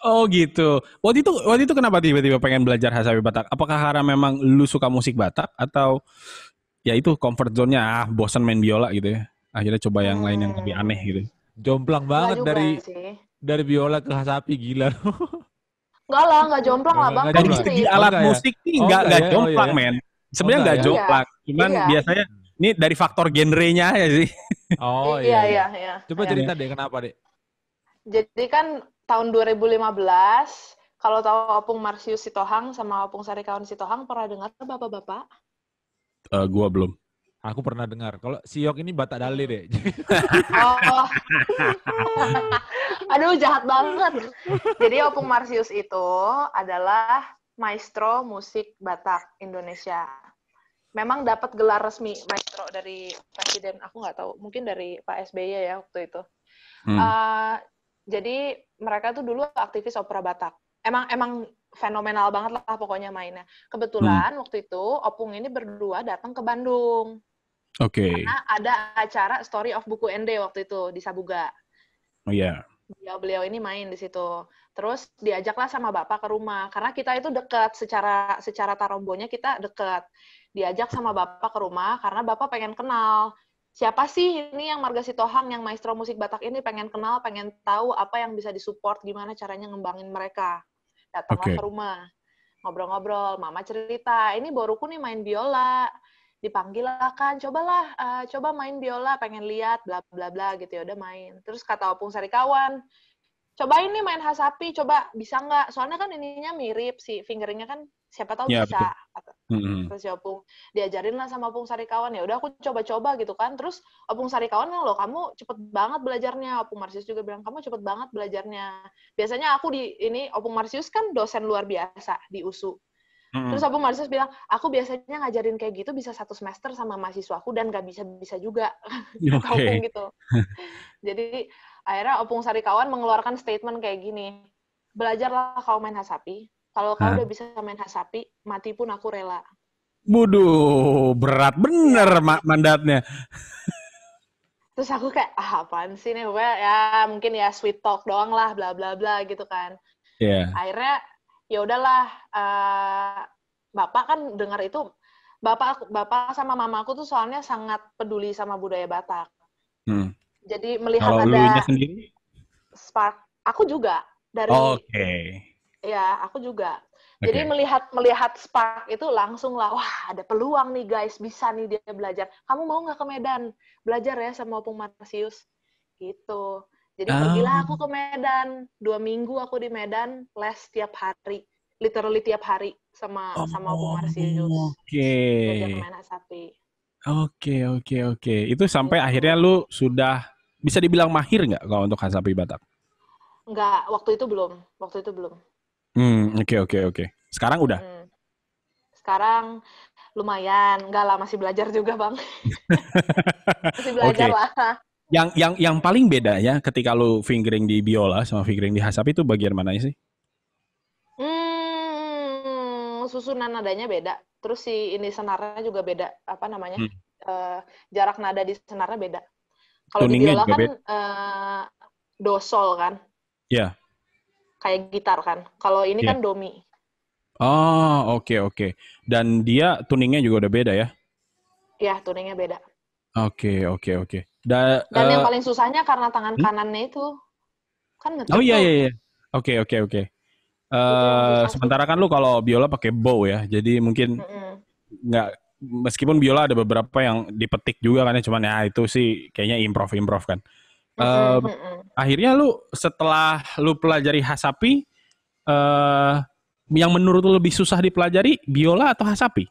Oh gitu. Waktu itu kenapa tiba-tiba pengen belajar Hasapi Batak? Apakah karena memang lu suka musik Batak atau ya itu comfort zone-nya bosan main biola gitu ya? Akhirnya coba yang lain yang lebih aneh gitu. Jomplang banget dari biola ke Hasapi, gila. Enggak jomplang lah Bang. Dari segi alat musik nih enggak jomplang, men. Sebenarnya enggak jomplang. Cuman biasanya ini dari faktor genrenya aja sih. Oh iya. Coba cerita deh kenapa, Dek? Jadi kan tahun 2015, kalau tahu Opung Marsius Sitohang sama Opung Sarikawan Sitohang, pernah dengar Bapak-bapak? Gua belum. Aku pernah dengar. Kalau Siok ini Batak Dale deh. Oh. Aduh, jahat banget. Jadi Opung Marsius itu adalah maestro musik Batak Indonesia. Memang dapat gelar resmi maestro dari presiden. Aku nggak tahu, mungkin dari Pak SBY ya waktu itu. Jadi mereka tuh dulu aktivis opera Batak. Emang fenomenal banget lah pokoknya mainnya. Kebetulan waktu itu Opung ini berdua datang ke Bandung. Oke. Karena ada acara Story of Buku Ende waktu itu di Sabuga. Oh iya. Beliau ini main di situ. Terus diajaklah sama Bapak ke rumah. Karena kita itu dekat secara tarombonya kita dekat. Diajak sama Bapak ke rumah karena Bapak pengen kenal. Siapa sih ini yang Marga Sitohang, yang maestro musik Batak ini, pengen kenal, pengen tahu apa yang bisa disupport, gimana caranya ngembangin mereka. Datanglah ke rumah, ngobrol-ngobrol, Mama cerita, ini boruku nih main biola, dipanggil lah kan, coba main biola, pengen lihat, bla bla bla gitu ya, udah main. Terus kata Opung Sarikawan, cobain nih main Hasapi, coba bisa nggak? Soalnya kan ininya mirip, si fingeringnya kan siapa tahu bisa. Terus ya Opung diajarin lah sama Opung Sarikawan, ya udah aku coba-coba gitu kan. Terus Opung Sarikawan bilang, loh kamu cepet banget belajarnya. Opung Marsius juga bilang, kamu cepet banget belajarnya. Biasanya aku Opung Marsius kan dosen luar biasa di USU. Terus Opung Marsius bilang, aku biasanya ngajarin kayak gitu bisa 1 semester sama mahasiswaku dan gak bisa juga. Opung gitu. Jadi akhirnya Opung Sarikawan mengeluarkan statement kayak gini, belajarlah kau main Hasapi. Kalau kau udah bisa main Hasapi, mati pun aku rela. Waduh, berat bener mandatnya. Terus aku kayak, apaan sih nih? Pokoknya ya mungkin ya sweet talk doang lah, bla bla bla gitu kan. Iya. Akhirnya ya udahlah, bapak kan dengar itu, bapak sama mamaku tuh soalnya sangat peduli sama budaya Batak. Jadi melihat Kalau ada elunya sendiri? spark, aku juga Oke. ya aku juga. Oke. Jadi melihat spark itu langsung lah, wah ada peluang nih guys, bisa nih dia belajar. Kamu mau nggak ke Medan belajar ya sama Opung Marsius gitu. Jadi pergilah aku ke Medan, 2 minggu aku di Medan les tiap hari, literally tiap hari sama Opung Marsius. Oke. Belajar main hasapi. Oke. Itu sampai akhirnya lu sudah bisa dibilang mahir nggak kalau untuk hasapi Batak? Enggak, waktu itu belum. Oke. Sekarang udah? Sekarang lumayan, enggak lah, masih belajar juga bang. Masih belajar lah. Yang paling beda ya ketika lu fingering di biola sama fingering di hasapi itu bagian mana sih? Susunan nadanya beda. Terus si ini senarnya juga beda. Apa namanya? Jarak nada di senarnya beda. Kalau di biola kan do sol kan? Iya. Kayak gitar kan. Kalau ini kan do mi. Oh, oke. Dan dia tuningnya juga udah beda ya? Iya, tuningnya beda. Oke. Dan yang paling susahnya karena tangan kanannya itu kan ngetik. Oh iya. Oke. Sementara kan lu kalau biola pakai bow ya, jadi mungkin nggak, meskipun biola ada beberapa yang dipetik juga kan ya, cuman ya itu sih kayaknya improv kan. Akhirnya lu setelah lu pelajari hasapi, yang menurut lu lebih susah dipelajari biola atau hasapi?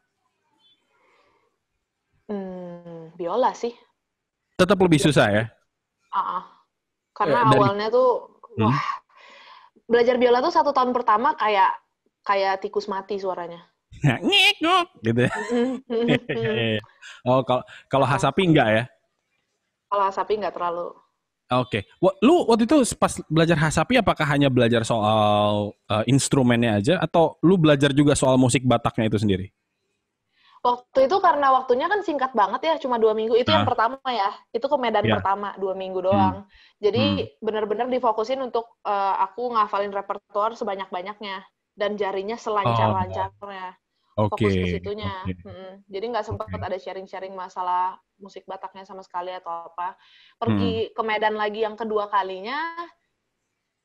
Biola sih. Tetap lebih susah ya? Karena awalnya tuh, wah, belajar biola tuh 1 tahun pertama kayak tikus mati suaranya. Ngek gitu ya. Oh, kalau hasapi enggak ya? Kalau hasapi enggak terlalu. Oke. Lu waktu itu pas belajar hasapi apakah hanya belajar soal instrumennya aja atau lu belajar juga soal musik Bataknya itu sendiri? Waktu itu karena waktunya kan singkat banget ya, cuma 2 minggu. Itu yang pertama ya. Itu ke Medan pertama, 2 minggu doang. Jadi benar-benar difokusin untuk aku ngafalin repertoire sebanyak-banyaknya. Dan jarinya selancar-lancarnya. Fokus ke situnya. Jadi nggak sempat ada sharing-sharing masalah musik Bataknya sama sekali atau apa. Pergi ke Medan lagi yang kedua kalinya,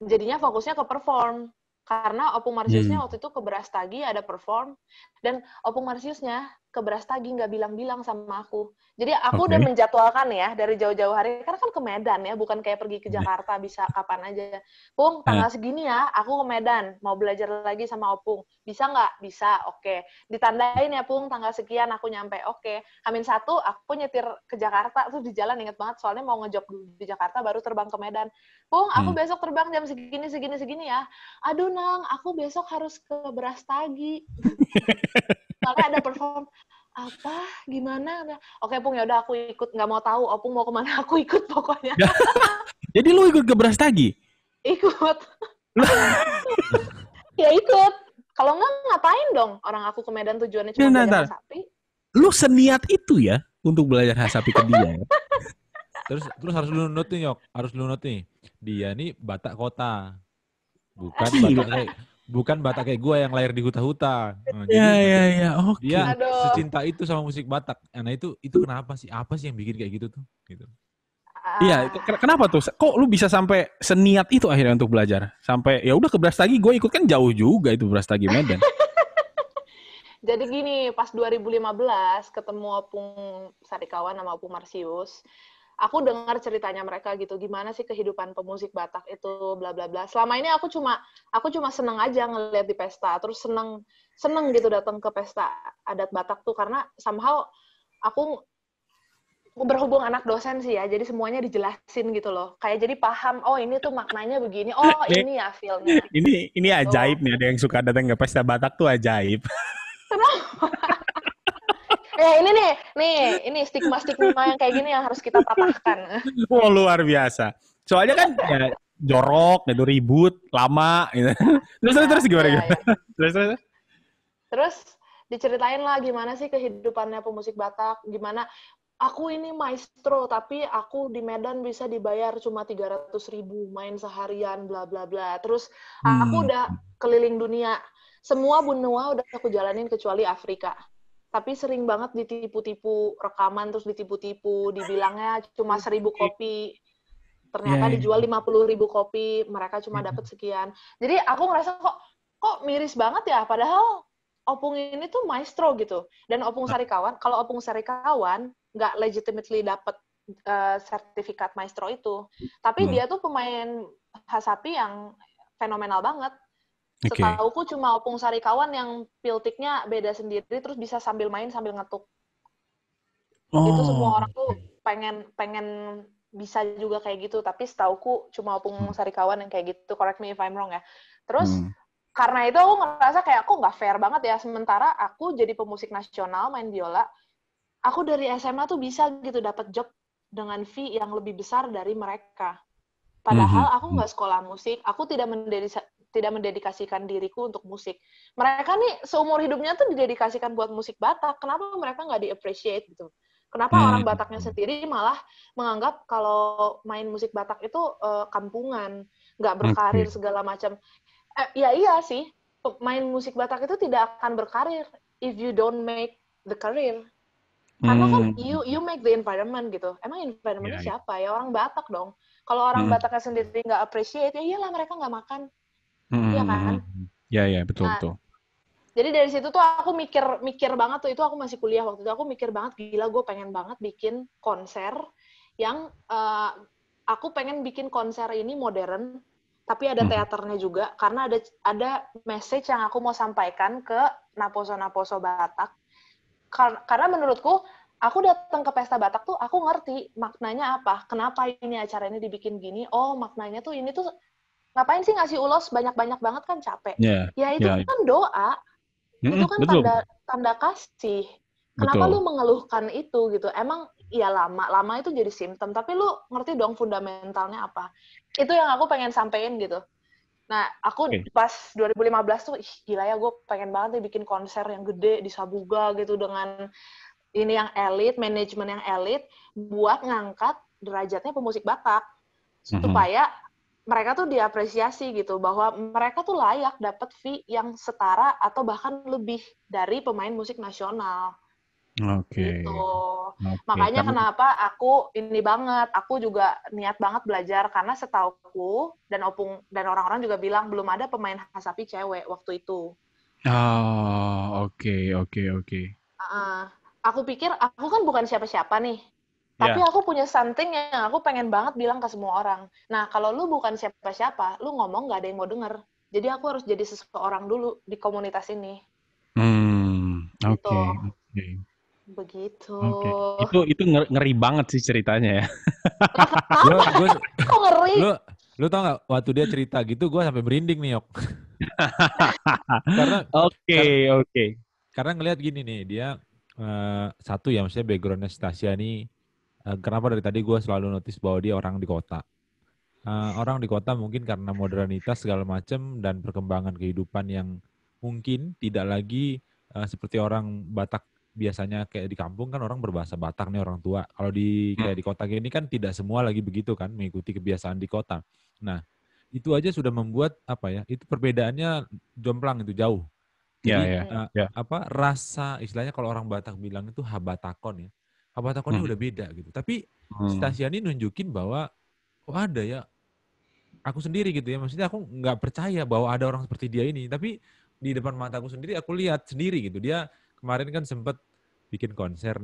jadinya fokusnya ke perform. Karena Opung Marsiusnya waktu itu ke Brastagi ada perform, dan Opung Marsiusnya ke Brastagi nggak bilang-bilang sama aku. Jadi aku udah menjadwalkan ya dari jauh-jauh hari, karena kan ke Medan ya, bukan kayak pergi ke Jakarta bisa kapan aja. Pung, tanggal segini ya, aku ke Medan, mau belajar lagi sama Opung. Bisa nggak? Bisa, oke. Ditandain ya Pung, tanggal sekian aku nyampe, oke. H-1 aku nyetir ke Jakarta, tuh di jalan inget banget, soalnya mau ngejob di Jakarta baru terbang ke Medan. Pung, aku besok terbang jam segini ya. Aduh Nang, aku besok harus ke Brastagi. Soalnya ada perform. Apa? Gimana? Oke Pung, ya udah aku ikut. Nggak mau tahu Opung mau kemana, aku ikut pokoknya. Jadi lu ikut ke Brastagi? Ikut. Ya ikut. Kalau nggak ngapain dong? Orang aku ke Medan tujuannya cuma belajar hasapi. Lu seniat itu ya untuk belajar hasapi ke dia ya? Terus harus lu note nih, Yok. Harus lu note nih. Dia nih Batak kota. Bukan Batak kayak gue yang lahir di huta-huta. Nah, ya. Oke. Dia secinta itu sama musik Batak. Nah itu kenapa sih? Apa sih yang bikin kayak gitu tuh? Gitu. Iya, kenapa tuh? Kok lu bisa sampai seniat itu akhirnya untuk belajar? Sampai ya udah ke Brastagi, gue ikut kan jauh juga itu Brastagi Medan. Jadi gini, pas 2015 ketemu Opung Sarikawan sama Opung Marsius, aku dengar ceritanya mereka gitu, gimana sih kehidupan pemusik Batak itu, bla bla bla. Selama ini aku cuma seneng aja ngeliat di pesta, terus seneng gitu datang ke pesta adat Batak tuh, karena somehow aku berhubung anak dosen sih ya, jadi semuanya dijelasin gitu loh. Kayak jadi paham, oh ini tuh maknanya begini, oh ini ya feel-nya. Ini ajaib nih, ada yang suka datang ke pesta Batak tuh ajaib. Kenapa? ini stigma yang kayak gini yang harus kita patahkan. Wah, luar biasa. Soalnya kan ya jorok, gitu, ribut, lama gitu. Terus gimana? Terus diceritain lah gimana sih kehidupannya pemusik Batak, gimana aku ini maestro, tapi aku di Medan bisa dibayar cuma 300.000 main seharian, bla bla bla. Terus aku udah keliling dunia, semua benua udah aku jalanin kecuali Afrika. Tapi sering banget ditipu-tipu rekaman, terus ditipu-tipu, dibilangnya cuma 1.000 kopi, ternyata dijual 50.000 kopi, mereka cuma dapat sekian. Jadi aku ngerasa kok miris banget ya, padahal Opung ini tuh maestro gitu. Dan Opung Sarikawan, kalau Opung Sarikawan nggak legitimately dapat sertifikat maestro itu, tapi dia tuh pemain hasapi yang fenomenal banget. Setauku cuma Opung Sarikawan yang piltiknya beda sendiri, terus bisa sambil main sambil ngetuk. Itu semua orang tuh pengen bisa juga kayak gitu, tapi setauku cuma Opung Sarikawan yang kayak gitu. Correct me if I'm wrong ya. Terus karena itu aku ngerasa kayak aku nggak fair banget ya. Sementara aku jadi pemusik nasional main biola, aku dari SMA tuh bisa gitu dapat job dengan fee yang lebih besar dari mereka. Padahal aku nggak sekolah musik, aku tidak mendedikasikan diriku untuk musik. Mereka nih seumur hidupnya tuh didedikasikan buat musik Batak. Kenapa mereka nggak di-appreciate gitu? Kenapa orang Bataknya sendiri malah menganggap kalau main musik Batak itu kampungan, nggak berkarir segala macam. Ya iya sih, main musik Batak itu tidak akan berkarir if you don't make the career. Karena kan you make the environment gitu. Emang environment-nya siapa? Ya orang Batak dong. Kalau orang Bataknya sendiri nggak appreciate, ya iyalah mereka nggak makan. Iya kan? Ya, betul. Jadi dari situ tuh aku mikir banget tuh, itu aku masih kuliah waktu itu, aku mikir banget, gila gue pengen banget bikin konser yang aku pengen bikin konser ini modern, tapi ada teaternya juga, karena ada message yang aku mau sampaikan ke naposo-naposo Batak. Karena menurutku, aku datang ke pesta Batak tuh, aku ngerti maknanya apa, kenapa ini acara ini dibikin gini, oh maknanya tuh ini tuh, ngapain sih ngasih ulos banyak-banyak banget kan capek. Ya itu kan doa, itu kan tanda kasih. Kenapa lu mengeluhkan itu gitu? Emang ya lama itu jadi simptom, tapi lu ngerti dong fundamentalnya apa. Itu yang aku pengen sampein gitu. Nah, aku pas 2015 tuh, gila ya, gue pengen banget nih bikin konser yang gede di Sabuga gitu dengan ini yang elit, manajemen yang elit, buat ngangkat derajatnya pemusik Batak. Supaya mereka tuh diapresiasi gitu, bahwa mereka tuh layak dapat fee yang setara atau bahkan lebih dari pemain musik nasional. Gitu. Makanya kenapa aku ini banget, aku juga niat banget belajar, karena setauku dan Opung dan orang-orang juga bilang belum ada pemain hasapi cewek waktu itu. Oke. Aku pikir aku kan bukan siapa-siapa nih. Tapi aku punya something yang aku pengen banget bilang ke semua orang. Nah, kalau lu bukan siapa-siapa, lu ngomong nggak ada yang mau denger. Jadi aku harus jadi seseorang dulu di komunitas ini. Oke. Begitu. Itu ngeri banget sih ceritanya ya. Kok ngeri? Lu tau gak, waktu dia cerita gitu, gue sampai merinding nih, Yok. Karena ngelihat gini nih, dia satu ya, maksudnya background-nya Stasia nih, kenapa dari tadi gue selalu notice bahwa dia orang di kota. Orang di kota mungkin karena modernitas segala macam dan perkembangan kehidupan yang mungkin tidak lagi seperti orang Batak biasanya, kayak di kampung kan orang berbahasa Batak nih orang tua. Kalau kayak di kota gini kan tidak semua lagi begitu kan, mengikuti kebiasaan di kota. Nah, itu aja sudah membuat itu perbedaannya jomplang, itu jauh. Jadi rasa istilahnya kalau orang Batak bilang itu habatakon ya. Habatakonnya udah beda gitu. Tapi Stasia ini nunjukin bahwa ada ya, aku sendiri gitu ya. Maksudnya aku nggak percaya bahwa ada orang seperti dia ini. Tapi di depan mataku sendiri aku lihat sendiri gitu. Dia kemarin kan sempat bikin konser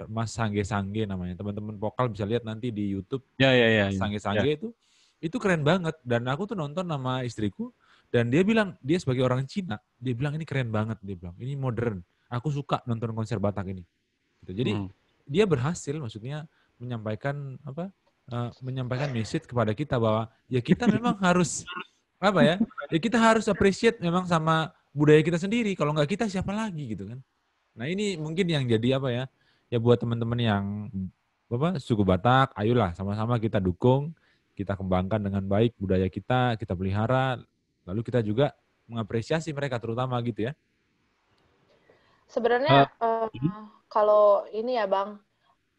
Mas Sangge namanya. Teman-teman vokal bisa lihat nanti di YouTube. Sangge itu keren banget. Dan aku tuh nonton sama istriku. Dan dia bilang, dia sebagai orang Cina, dia bilang ini keren banget. Dia bilang, ini modern. Aku suka nonton konser Batak ini. Gitu. Jadi dia berhasil maksudnya menyampaikan menyampaikan message kepada kita bahwa ya kita memang harus ya kita harus appreciate memang sama budaya kita sendiri. Kalau nggak kita siapa lagi gitu kan. Nah ini mungkin yang jadi ya buat teman-teman yang suku Batak, ayolah sama-sama kita dukung, kita kembangkan dengan baik budaya kita pelihara, lalu kita juga mengapresiasi mereka terutama gitu ya. Sebenarnya kalau ini ya Bang,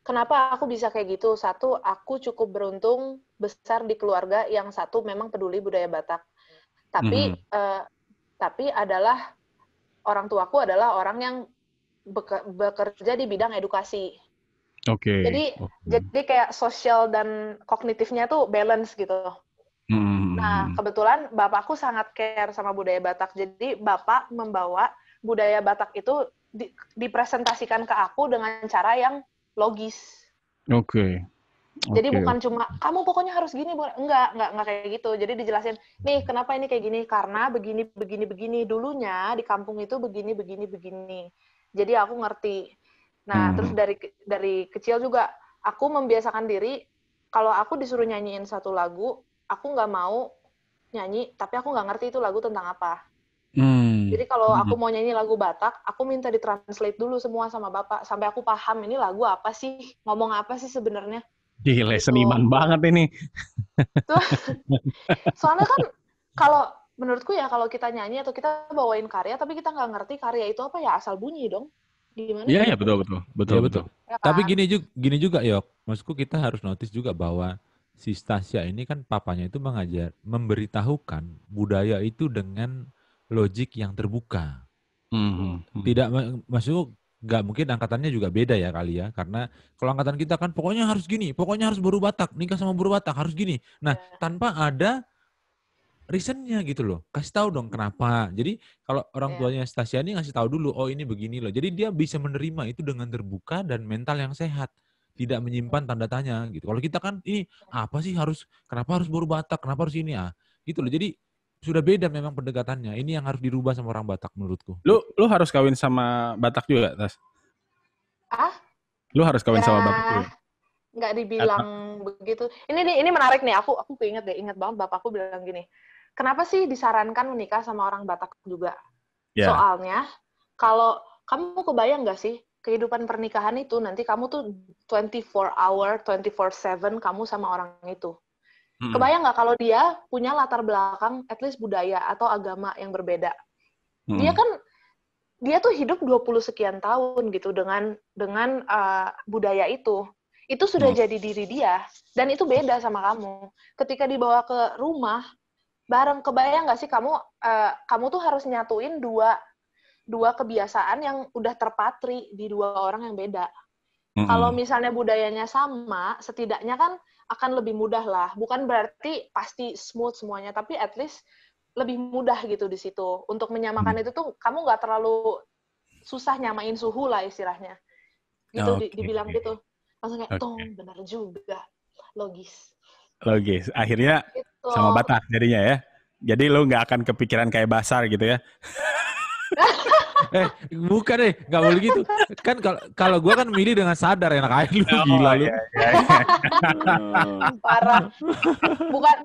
Kenapa aku bisa kayak gitu? Satu, aku cukup beruntung besar di keluarga yang satu memang peduli budaya Batak. Tapi tapi adalah orang tuaku adalah orang yang bekerja di bidang edukasi. Oke. Jadi kayak sosial dan kognitifnya tuh balance gitu. Nah, kebetulan bapakku sangat care sama budaya Batak. Jadi bapak membawa budaya Batak itu dipresentasikan ke aku dengan cara yang logis. Oke. Jadi bukan cuma kamu pokoknya harus gini, enggak kayak gitu. Jadi dijelasin, nih kenapa ini kayak gini? Karena begini. Dulunya di kampung itu begini. Jadi aku ngerti. Nah, terus dari kecil juga aku membiasakan diri kalau aku disuruh nyanyiin satu lagu, aku nggak mau nyanyi, tapi aku nggak ngerti itu lagu tentang apa. Jadi kalau aku mau nyanyi lagu Batak, aku minta ditranslate dulu semua sama bapak sampai aku paham ini lagu apa sih, ngomong apa sih sebenarnya. Gila, gitu. Seniman banget ini. Soalnya kan kalau menurutku ya kalau kita nyanyi atau kita bawain karya tapi kita nggak ngerti karya itu apa ya asal bunyi dong. Gimana? Iya, betul. Ya, kan? Tapi gini juga, Yok. Maksudku kita harus notice juga bahwa si Stasia ini kan papanya itu memberitahukan budaya itu dengan logik yang terbuka. Tidak, maksudku nggak mungkin angkatannya juga beda ya kali ya. Karena kalau angkatan kita kan pokoknya harus gini, pokoknya harus baru Batak, nikah sama baru Batak, harus gini. Nah, tanpa ada reasonnya gitu loh. Kasih tahu dong kenapa. Jadi kalau orang tuanya Stasia ini ngasih tahu dulu, oh ini begini loh. Jadi dia bisa menerima itu dengan terbuka dan mental yang sehat. Tidak menyimpan tanda tanya gitu. Kalau kita kan ini apa sih kenapa harus baru Batak, kenapa harus ini gitu loh. Jadi sudah beda memang pendekatannya. Ini yang harus dirubah sama orang Batak menurutku. Lu harus kawin sama Batak juga, Tas? Lu harus kawin sama Batak juga? Nggak dibilang begitu. Ini menarik nih. Aku ingat banget bapakku bilang gini. Kenapa sih disarankan menikah sama orang Batak juga? Yeah. Soalnya kalau kamu kebayang nggak sih kehidupan pernikahan itu nanti kamu tuh 24 hour, 24/7 kamu sama orang itu. Kebayang nggak kalau dia punya latar belakang at least budaya atau agama yang berbeda. Dia tuh hidup 20 sekian tahun gitu dengan budaya itu. Itu sudah jadi diri dia dan itu beda sama kamu. Ketika dibawa ke rumah bareng, kebayang nggak sih kamu tuh harus nyatuin dua kebiasaan yang udah terpatri di dua orang yang beda. Kalau misalnya budayanya sama, setidaknya kan akan lebih mudah lah. Bukan berarti pasti smooth semuanya, tapi at least lebih mudah gitu di situ. Untuk menyamakan itu tuh kamu nggak terlalu susah nyamain suhu lah istilahnya. Gitu dibilang gitu. Langsung kayak, benar juga. Logis. Akhirnya gitu. Sama Batak jadinya ya. Jadi lu nggak akan kepikiran kayak Basar gitu ya. Bukan nggak boleh gitu. Kan kalau gue kan milih dengan sadar enak aja lu gila lu. Parah. Bukan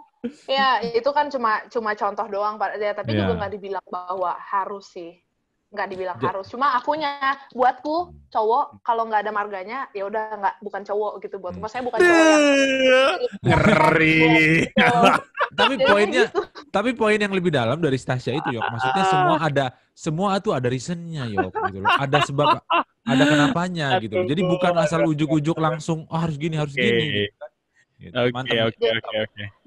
ya itu kan cuma contoh doang Pak. Ya, tapi juga nggak dibilang bahwa harus sih. Nggak dibilang harus. Cuma buatku cowok kalau nggak ada marganya ya udah bukan cowok gitu buat. Saya bukan cowok yang ngeri. Tapi poin yang lebih dalam dari Stasia itu Yok, maksudnya semua itu ada reasonnya Yok gitu loh. Ada sebab, ada kenapanya gitu loh. Jadi bukan asal ujuk-ujuk langsung harus gini. Gitu. Oke.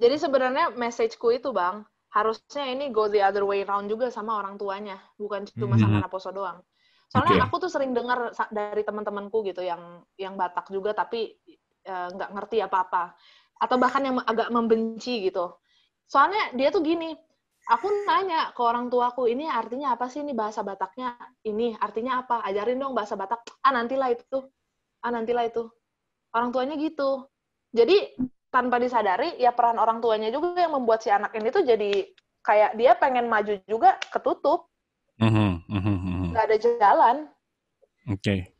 Jadi sebenarnya message-ku itu Bang, harusnya ini go the other way round juga sama orang tuanya, bukan cuma sama Naposo doang. Soalnya aku tuh sering dengar dari teman-temanku gitu yang Batak juga tapi nggak ngerti apa-apa atau bahkan yang agak membenci gitu. Soalnya dia tuh gini, aku nanya ke orang tuaku, ini artinya apa sih ini bahasa Bataknya? Ini artinya apa? Ajarin dong bahasa Batak. Nantilah itu. Orang tuanya gitu. Jadi tanpa disadari ya peran orang tuanya juga yang membuat si anak ini tuh jadi kayak dia pengen maju juga ketutup. Nggak ada jalan. Oke.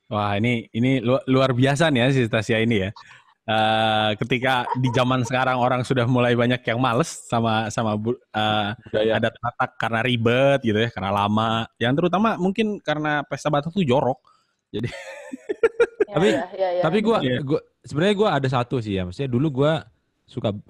Wah, ini luar biasa nih ya si Stasia ini ya. Ketika di zaman sekarang orang sudah mulai banyak yang males sama adat Batak karena ribet gitu ya, karena lama. Yang terutama mungkin karena pesta Batak tuh jorok. Jadi tapi gue sebenarnya gue ada satu sih ya, maksudnya dulu gue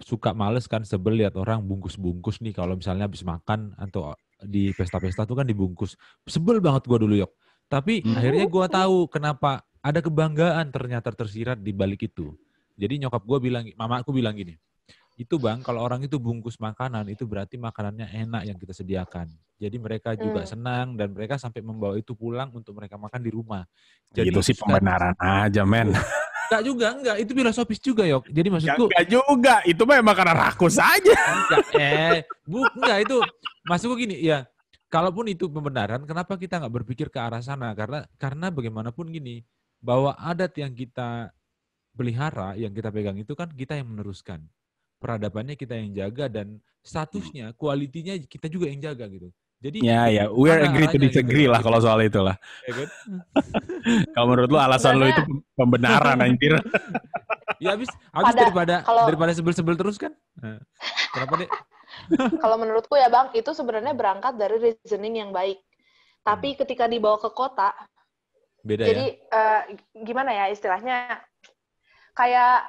suka males kan, sebel lihat orang bungkus-bungkus nih kalau misalnya habis makan atau di pesta-pesta tuh kan dibungkus. Sebel banget gue dulu Yok. Tapi akhirnya gue tahu kenapa ada kebanggaan ternyata tersirat di balik itu. Jadi nyokap gue bilang, mamaku bilang gini, itu bang, kalau orang itu bungkus makanan, itu berarti makanannya enak yang kita sediakan. Jadi mereka juga senang dan mereka sampai membawa itu pulang untuk mereka makan di rumah. Jadi itu sih pembenaran aja, men. Enggak. Itu filosofis juga, Yok. Jadi maksudku... Enggak juga, itu memang karena rakus aja. Enggak, itu maksudku gini, ya. Kalaupun itu pembenaran, kenapa kita nggak berpikir ke arah sana? Karena bagaimanapun gini, bahwa adat yang kita pelihara, yang kita pegang itu kan kita yang meneruskan. Peradabannya kita yang jaga dan statusnya, kualitinya kita juga yang jaga gitu. Jadi ya, we're agree to disagree gitu, lah kalau soal itu lah. Ya, kan? Kalau menurut lu alasan lu itu pembenaran anjir. Ya habis daripada sebel-sebel terus kan. Kenapa deh? Kalau menurutku ya Bang, itu sebenarnya berangkat dari reasoning yang baik. Tapi ketika dibawa ke kota, beda jadi gimana ya istilahnya, kayak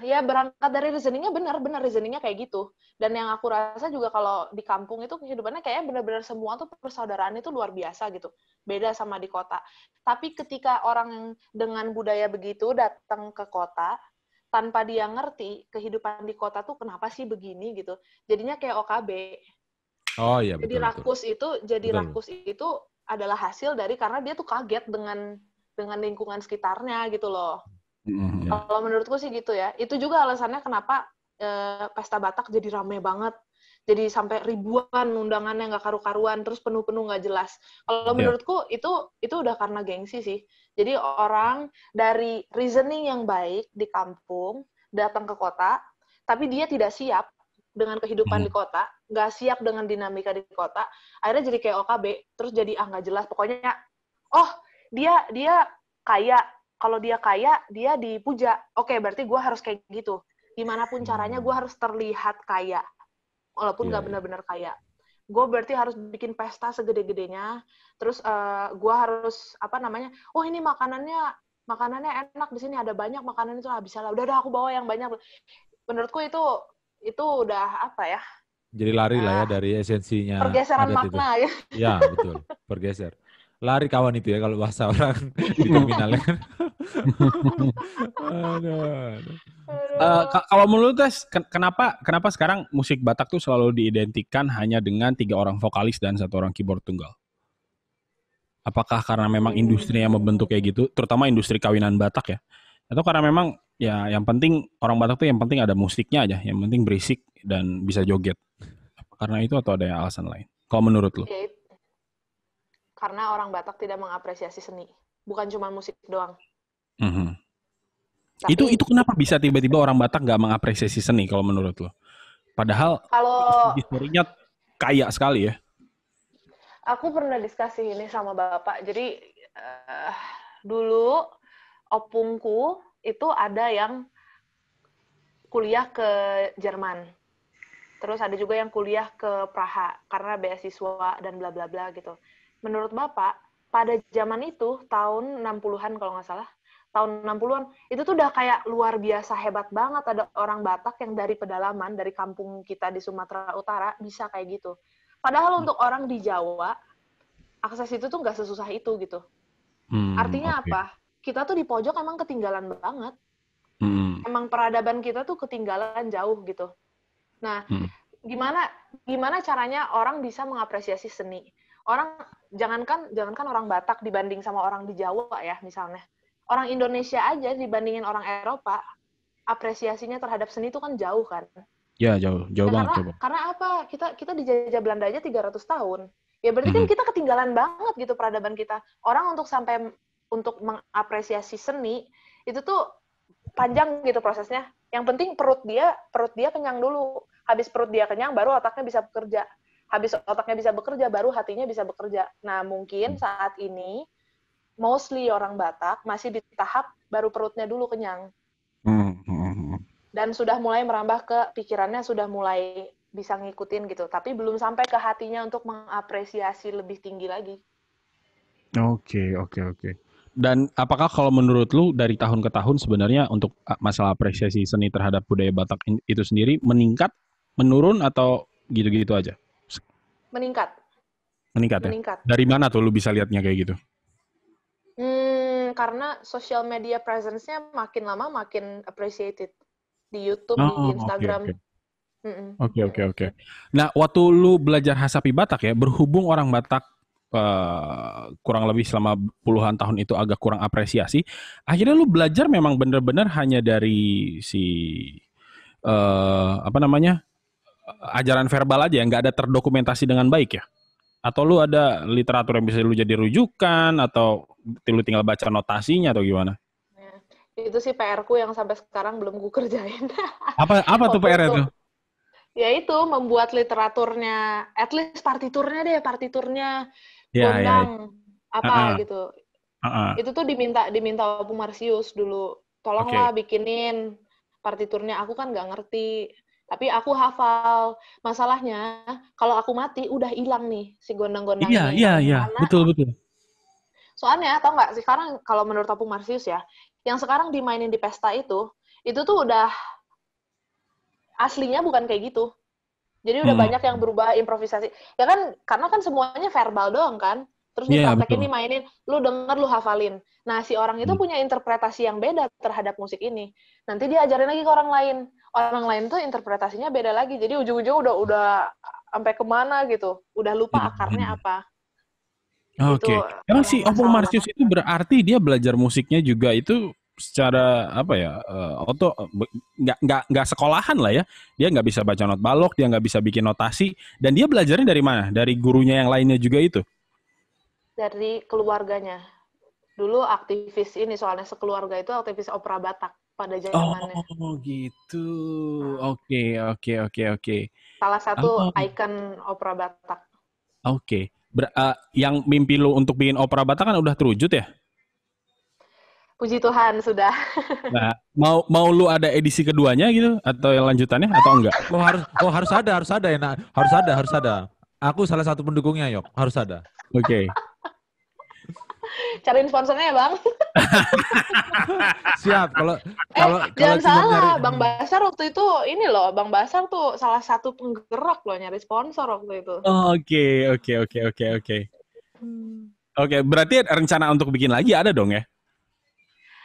ya berangkat dari reasoningnya benar reasoningnya kayak gitu. Dan yang aku rasa juga kalau di kampung itu kehidupannya kayaknya benar-benar semua tuh persaudaraan itu luar biasa gitu. Beda sama di kota. Tapi ketika orang dengan budaya begitu datang ke kota, tanpa dia ngerti kehidupan di kota tuh kenapa sih begini gitu. Jadinya kayak OKB. Oh iya betul. Jadi rakus itu adalah hasil dari karena dia tuh kaget dengan lingkungan sekitarnya gitu loh. Kalau menurutku sih gitu ya. Itu juga alasannya kenapa Pesta Batak jadi rame banget. Jadi sampai ribuan undangannya nggak karu-karuan, terus penuh-penuh nggak jelas. Kalau menurutku itu udah karena gengsi sih. Jadi orang dari reasoning yang baik di kampung datang ke kota, tapi dia tidak siap dengan kehidupan di kota, nggak siap dengan dinamika di kota, akhirnya jadi kayak OKB, terus jadi nggak jelas. Pokoknya, dia kaya. Kalau dia kaya, dia dipuja. Oke, berarti gue harus kayak gitu. Gimana pun caranya, gue harus terlihat kaya. Walaupun nggak benar-benar kaya. Gue berarti harus bikin pesta segede-gedenya. Terus gue harus, ini makanannya enak, di sini ada banyak makanan itu, bisa lah. Udah aku bawa yang banyak. Menurutku itu udah apa ya? Jadi lari lah ya dari esensinya. Pergeseran makna ya. Ya, betul. Pergeser. Lari kawan itu ya kalau bahasa orang di terminal kan. Kalau menurut Tes, kenapa sekarang musik Batak tuh selalu diidentikan hanya dengan 3 orang vokalis dan 1 orang keyboard tunggal? Apakah karena memang industri yang membentuk kayak gitu, terutama industri kawinan Batak ya? Atau karena memang ya yang penting orang Batak tuh yang penting ada musiknya aja, yang penting berisik dan bisa joget? Karena itu atau ada alasan lain? Kalau menurut lu? Karena orang Batak tidak mengapresiasi seni, bukan cuma musik doang. Tapi, itu kenapa bisa tiba-tiba orang Batak nggak mengapresiasi seni kalau menurut lo? Padahal historinya kaya sekali ya. Aku pernah diskusi ini sama Bapak. Jadi dulu opungku itu ada yang kuliah ke Jerman. Terus ada juga yang kuliah ke Praha karena beasiswa dan bla bla bla gitu. Menurut Bapak, pada zaman itu, tahun 60-an kalau nggak salah, tahun 60-an, itu tuh udah kayak luar biasa hebat banget ada orang Batak yang dari pedalaman, dari kampung kita di Sumatera Utara, bisa kayak gitu. Padahal untuk orang di Jawa, akses itu tuh nggak sesusah itu gitu. Artinya apa? Kita tuh di pojok emang ketinggalan banget. Emang peradaban kita tuh ketinggalan jauh gitu. Nah, gimana caranya orang bisa mengapresiasi seni? Orang jangankan orang Batak dibanding sama orang di Jawa ya misalnya. Orang Indonesia aja dibandingin orang Eropa, apresiasinya terhadap seni itu kan jauh kan? Ya, jauh banget. Karena apa? Kita dijajah Belanda aja 300 tahun. Ya berarti kan kita ketinggalan banget gitu peradaban kita. Orang untuk mengapresiasi seni itu tuh panjang gitu prosesnya. Yang penting perut dia kenyang dulu. Habis perut dia kenyang baru otaknya bisa bekerja. Habis otaknya bisa bekerja, baru hatinya bisa bekerja. Nah, mungkin saat ini, mostly orang Batak masih di tahap baru perutnya dulu kenyang. Dan sudah mulai merambah ke pikirannya, sudah mulai bisa ngikutin gitu. Tapi belum sampai ke hatinya untuk mengapresiasi lebih tinggi lagi. Oke. Dan apakah kalau menurut lu dari tahun ke tahun sebenarnya untuk masalah apresiasi seni terhadap budaya Batak itu sendiri meningkat, menurun, atau gitu-gitu aja? Meningkat. Ya? Dari mana tuh lu bisa lihatnya kayak gitu? karena social media presence-nya makin lama makin appreciated di YouTube, di Oh, oke, Instagram. oke. Mm-mm. Oke. Nah, waktu lu belajar Hasapi Batak ya, berhubung orang Batak kurang lebih selama puluhan tahun itu agak kurang apresiasi, akhirnya lu belajar memang bener-bener hanya dari si apa namanya ajaran verbal aja, yang nggak ada terdokumentasi dengan baik ya? Atau lu ada literatur yang bisa lu jadi rujukan, atau lu tinggal baca notasinya atau gimana? Nah, itu sih PR-ku yang sampai sekarang belum gue kerjain. Apa tuh Waktu PR itu, itu? ya itu membuat literaturnya, at least partiturnya Ya. gondang apa Heeh, gitu. heeh. Itu tuh diminta Opung Marsius dulu, Oke. tolonglah bikinin partiturnya, aku kan nggak ngerti. Tapi aku hafal. Masalahnya, kalau aku mati, udah hilang nih si gondang-gondang ini. Iya. Betul. Soalnya, tau nggak, sekarang kalau menurut Opung Marsius ya, yang sekarang dimainin di pesta itu tuh udah aslinya bukan kayak gitu. Jadi udah banyak yang berubah improvisasi. Ya kan, karena kan semuanya verbal doang kan. Terus Iya, dipraktekin, betul. dimainin, lu denger, lu hafalin. Nah, si orang itu punya interpretasi yang beda terhadap musik ini. Nanti dia ajarin lagi ke orang lain. Orang lain tuh interpretasinya beda lagi. Jadi ujung-ujung udah sampai kemana gitu. Udah lupa akarnya apa. Itu Oke. Emang si emang Opung masalah Marsius itu berarti dia belajar musiknya juga itu secara apa ya? Nggak sekolahan lah ya. Dia nggak bisa baca not balok, dia nggak bisa bikin notasi, dan dia belajarnya dari mana? Dari gurunya yang lainnya juga itu. dari keluarganya. Dulu aktivis ini, soalnya sekeluarga itu aktivis opera Batak pada zamannya. Oh gitu. Oke. Salah satu Oh, ikon opera Batak. oke. Yang mimpi lu untuk bikin opera Batak kan udah terwujud ya? Puji Tuhan, sudah. Nah, mau lu ada edisi keduanya gitu atau yang lanjutannya atau enggak? Harus ada ya, nak. Harus ada. Aku salah satu pendukungnya, Yok. Harus ada. Oke. Cariin sponsornya ya, Bang. Siap. Kalau Jangan cuma salah, nyari Bang Basar waktu itu, ini loh, Bang Basar tuh salah satu penggerak loh nyari sponsor waktu itu. Oke. Oke, berarti rencana untuk bikin lagi ada dong ya?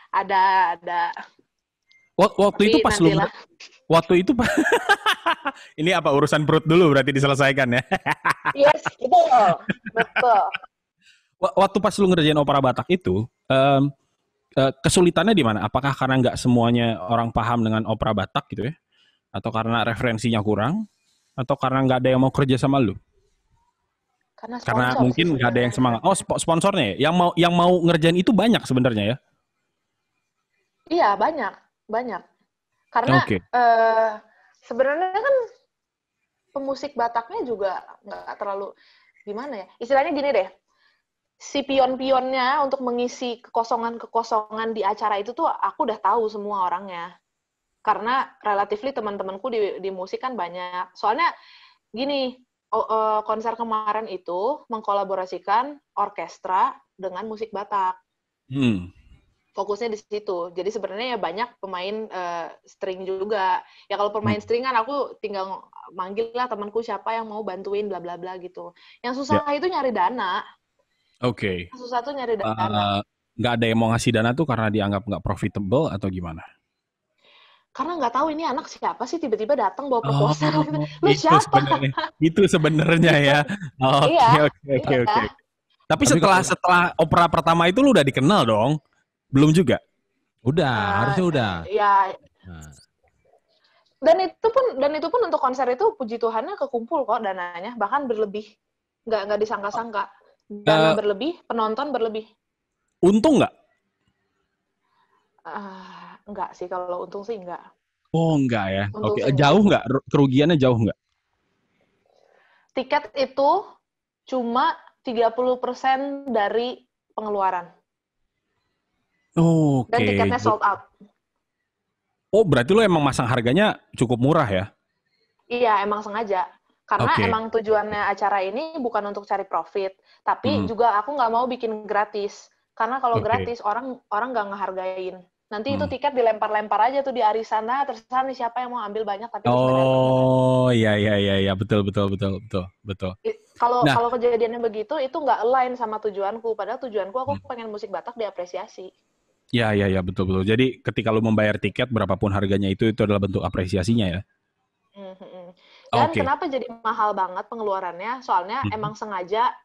Ada. Waktu itu Tapi pas lu nantilah. waktu itu ini apa urusan perut dulu berarti diselesaikan ya? Yes, betul. Waktu pas lu ngerjain opera Batak itu, kesulitannya di mana? Apakah karena nggak semuanya orang paham dengan opera Batak gitu ya? Atau karena referensinya kurang? Atau karena nggak ada yang mau kerja sama lu? Karena Karena sponsor sih mungkin nggak ada yang sebenarnya. semangat. Oh, sponsornya ya? Yang mau ngerjain itu banyak sebenarnya ya? Iya, banyak. Karena Oke. sebenarnya kan pemusik Bataknya juga nggak terlalu gimana ya. Istilahnya gini deh, si pion-pionnya untuk mengisi kekosongan-kekosongan di acara itu tuh aku udah tahu semua orangnya. Karena relatively teman-temanku di musik kan banyak. Soalnya gini, konser kemarin itu mengkolaborasikan orkestra dengan musik Batak. Fokusnya di situ. Jadi sebenarnya ya banyak pemain string juga. Ya kalau pemain string kan aku tinggal manggil lah temanku siapa yang mau bantuin bla bla bla gitu. Yang susah itu nyari dana. Oke. Yang susah tuh nyari dana. Nggak ada yang mau ngasih dana tuh karena dianggap nggak profitable atau gimana? Karena nggak tahu ini anak siapa sih tiba-tiba datang bawa proposal. Lu itu siapa? sebenarnya. Itu sebenarnya ya. Iya. Oke. Tapi setelah opera pertama itu lu udah dikenal dong? Belum juga? Udah, harusnya udah. Ya. Dan itu pun untuk konser itu puji Tuhannya kekumpul kok dananya, bahkan berlebih. Nggak disangka-sangka. Dana berlebih, penonton berlebih. Untung nggak? Enggak sih, kalau untung sih enggak. Oh enggak ya. Oke. Sih Jauh nggak? Kerugiannya jauh nggak? Tiket itu cuma 30% dari pengeluaran. Oke. Dan tiketnya sold out. Oh, berarti lo emang masang harganya cukup murah ya? Iya, emang sengaja. Karena emang tujuannya acara ini bukan untuk cari profit, tapi juga aku nggak mau bikin gratis. Karena kalau gratis orang nggak ngehargain. Nanti itu tiket dilempar-lempar aja tuh di arisan, nah terserah nih siapa yang mau ambil banyak tapi terus Oh iya, betul. Kalau Nah, kalau kejadiannya begitu itu nggak align sama tujuanku. Padahal tujuanku aku pengen musik Batak diapresiasi. ya, betul. Jadi ketika lu membayar tiket berapapun harganya itu adalah bentuk apresiasinya ya. Mhm. Dan Oke. kenapa jadi mahal banget pengeluarannya? Soalnya Mhm. emang sengaja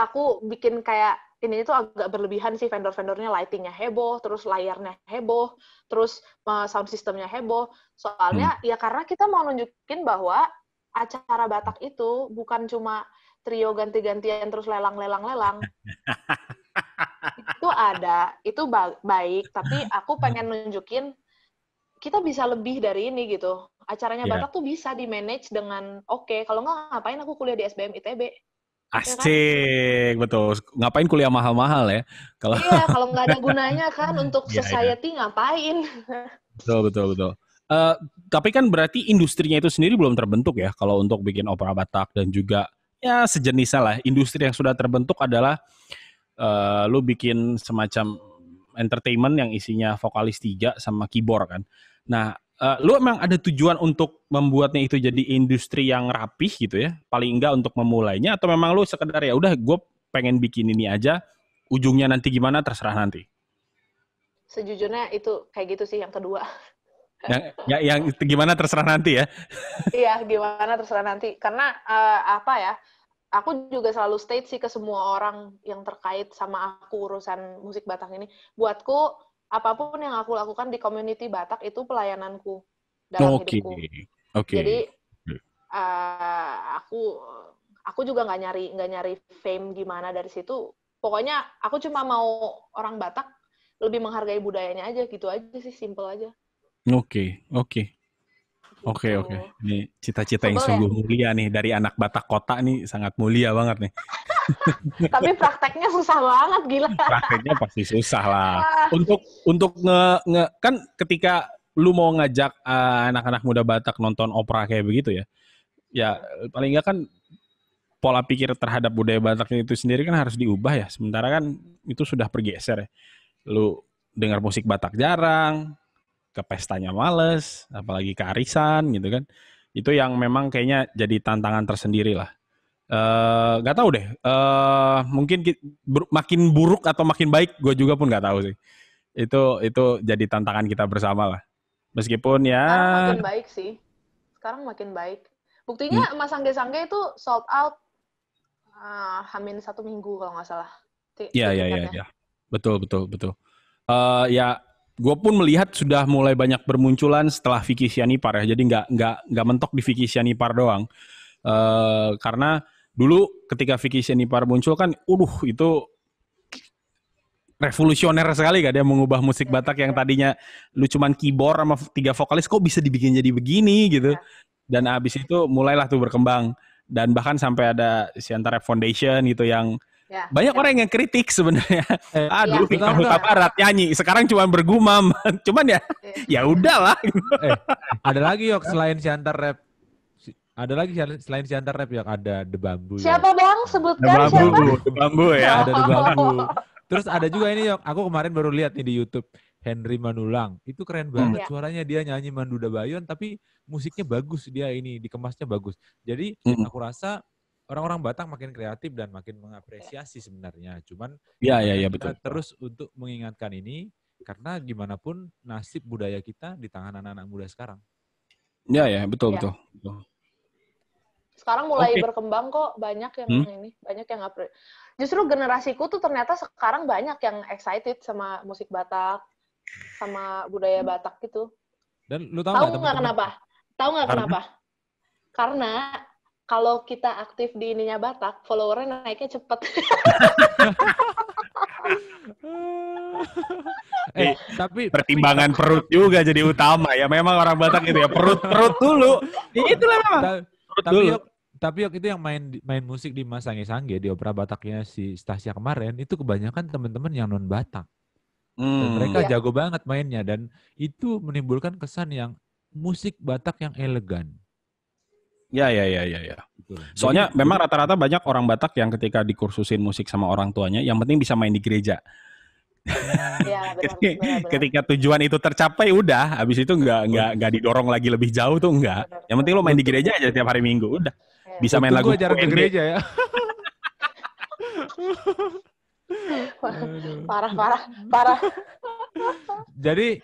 aku bikin kayak ini tuh agak berlebihan sih, vendor-vendornya, lightingnya heboh, terus layarnya heboh, terus sound systemnya heboh. Hmm. Soalnya ya karena kita mau nunjukin bahwa acara Batak itu bukan cuma trio ganti-gantian terus lelang. Itu ada, itu baik, tapi aku pengen nunjukin kita bisa lebih dari ini gitu. Acaranya Ya. Batak tuh bisa di-manage dengan oke. Kalau nggak, ngapain aku kuliah di SBM ITB? Ya kan? Asik, betul. Ngapain kuliah mahal-mahal ya? Kalau Iya, kalau nggak ada gunanya kan untuk Iya, iya. society ngapain? Betul. Eh, tapi kan berarti industrinya itu sendiri belum terbentuk ya kalau untuk bikin opera Batak dan juga ya sejenisnya lah. Industri yang sudah terbentuk adalah lu bikin semacam entertainment yang isinya vokalis 3 sama keyboard kan. Nah, lu emang ada tujuan untuk membuatnya itu jadi industri yang rapih gitu ya? Paling enggak untuk memulainya atau memang lu sekedar ya udah gue pengen bikin ini aja, ujungnya nanti gimana terserah nanti. Sejujurnya itu kayak gitu sih yang kedua. Yang gimana terserah nanti ya. Iya, gimana terserah nanti. Karena apa ya? Aku juga selalu state sih ke semua orang yang terkait sama aku urusan musik Batak ini. Buatku, apapun yang aku lakukan di community Batak itu pelayananku dalam Oke. hidupku. Oke. Jadi aku juga nggak nyari fame gimana dari situ. Pokoknya aku cuma mau orang Batak lebih menghargai budayanya aja, gitu aja sih, simple aja. Oke. Gitu. Ini cita-cita yang Sebel ya? sungguh mulia nih dari anak Batak kota nih, sangat mulia banget nih. Tapi prakteknya susah banget, gila. Prakteknya pasti susah lah. Ah, Untuk kan ketika lu mau ngajak anak-anak muda Batak nonton opera kayak begitu ya. Ya paling enggak kan pola pikir terhadap budaya Batak itu sendiri kan harus diubah ya. Sementara kan itu sudah bergeser ya. Lu dengar musik Batak jarang, ke pestanya males, apalagi ke arisan gitu kan. Itu yang memang kayaknya jadi tantangan tersendiri lah. Gak tahu deh. Mungkin makin buruk atau makin baik, gue juga pun gak tahu sih. Itu jadi tantangan kita bersama lah. Meskipun ya, sekarang makin baik sih. Sekarang makin baik. Buktinya Mas Sangge-Sangge itu sold out hamin 1 minggu kalau nggak salah. ya, betul. Ya, gue pun melihat sudah mulai banyak bermunculan setelah Vicky Sianipar ya. Jadi nggak mentok di Vicky Sianipar doang. Karena dulu ketika Vicky Sianipar muncul kan, itu revolusioner sekali kan dia mengubah musik Batak yang tadinya lu cuman keyboard sama 3 vokalis kok bisa dibikin jadi begini gitu. Dan abis itu mulailah tuh berkembang dan bahkan sampai ada Siantar Rap Foundation gitu yang banyak orang yang kritik sebenarnya. Dulu Victor Huta Barat nyanyi, sekarang cuma bergumam. Cuman ya udahlah. Ada lagi yok selain Siantar Rap. Ada lagi selain Siantar Rap yok, ada The Bamboo. Siapa Bang? Sebutkan siapa? The Bamboo ya. Ada The Bamboo. Terus ada juga ini yok, aku kemarin baru lihat nih di YouTube. Henry Manulang, itu keren banget suaranya, dia nyanyi Manduda Bayon tapi musiknya bagus, dia ini dikemasnya bagus. Jadi aku rasa orang-orang Batak makin kreatif dan makin mengapresiasi sebenarnya. Cuman kita betul. Terus untuk mengingatkan ini karena gimana pun nasib budaya kita di tangan anak-anak muda sekarang. Ya betul. Sekarang mulai berkembang kok, banyak yang ini, banyak yang justru generasiku tuh ternyata sekarang banyak yang excited sama musik Batak, sama budaya Batak gitu. Dan lu tahu nggak kenapa? Tahu nggak kenapa? Karena kalau kita aktif di ininya Batak, followernya naiknya cepet. Tapi pertimbangan perut juga jadi utama ya. Memang orang Batak itu ya perut dulu. Itulah memang. Tapi itu yang main musik di Mas Sangge di opera Bataknya si Stasia kemarin itu kebanyakan teman-teman yang non Batak. Dan mereka jago banget mainnya dan itu menimbulkan kesan yang musik Batak yang elegan. Ya. Soalnya memang rata-rata banyak orang Batak yang ketika dikursusin musik sama orang tuanya, yang penting bisa main di gereja. Ya, benar. Ketika tujuan itu tercapai, udah, habis itu nggak didorong lagi lebih jauh tuh enggak. Yang penting lo main di gereja aja tiap hari Minggu, udah. Bisa main lagu Tunggu ajaran ke QND. gereja ya. Parah. Jadi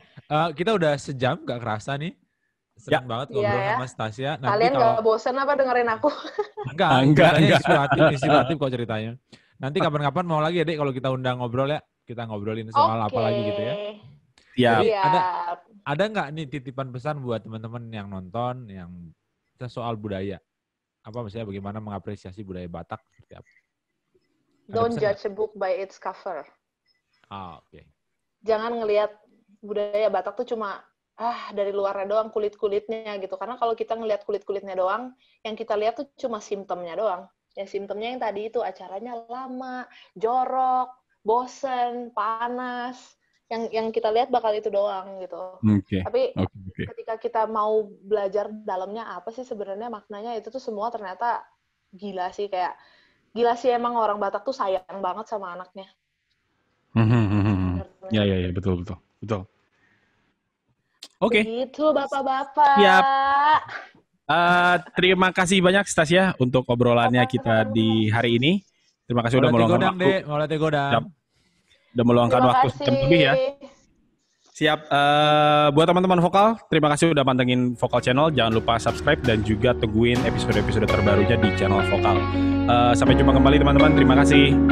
kita udah sejam gak kerasa nih. Senang banget ngobrol Iya ya. sama Stasia. Nanti Kalian kalau gak bosen apa dengerin aku? enggak. Inspiratif kok ceritanya. Nanti kapan-kapan mau lagi ya, Dek, kalau kita undang ngobrol ya. Kita ngobrolin soal apa lagi gitu ya. Ya, Jadi Siap. ada nggak nih titipan pesan buat teman-teman yang nonton yang soal budaya? Apa misalnya bagaimana mengapresiasi budaya Batak seperti apa? Ada Don't pesan judge a book by its cover. Oke. Jangan ngelihat budaya Batak tuh cuma dari luarnya doang, kulit-kulitnya gitu. Karena kalau kita ngelihat kulit-kulitnya doang, yang kita lihat tuh cuma simptomnya doang. Ya simptomnya yang tadi itu acaranya lama, jorok, bosen, panas. Yang kita lihat bakal itu doang gitu. Tapi ketika kita mau belajar dalamnya apa sih sebenarnya maknanya, itu tuh semua ternyata gila sih emang orang Batak tuh sayang banget sama anaknya. Ya, betul. Oke. Begitu Bapak-bapak. Siap. Terima kasih banyak Stasia untuk obrolannya kita di hari ini. Terima kasih udah meluangkan waktu. Udah meluangkan waktu sejam lebih ya. Siap. Buat teman-teman Vokal, terima kasih udah pantengin Vokal Channel. Jangan lupa subscribe dan juga tungguin episode-episode terbarunya di channel Vokal. Sampai jumpa kembali teman-teman. Terima kasih.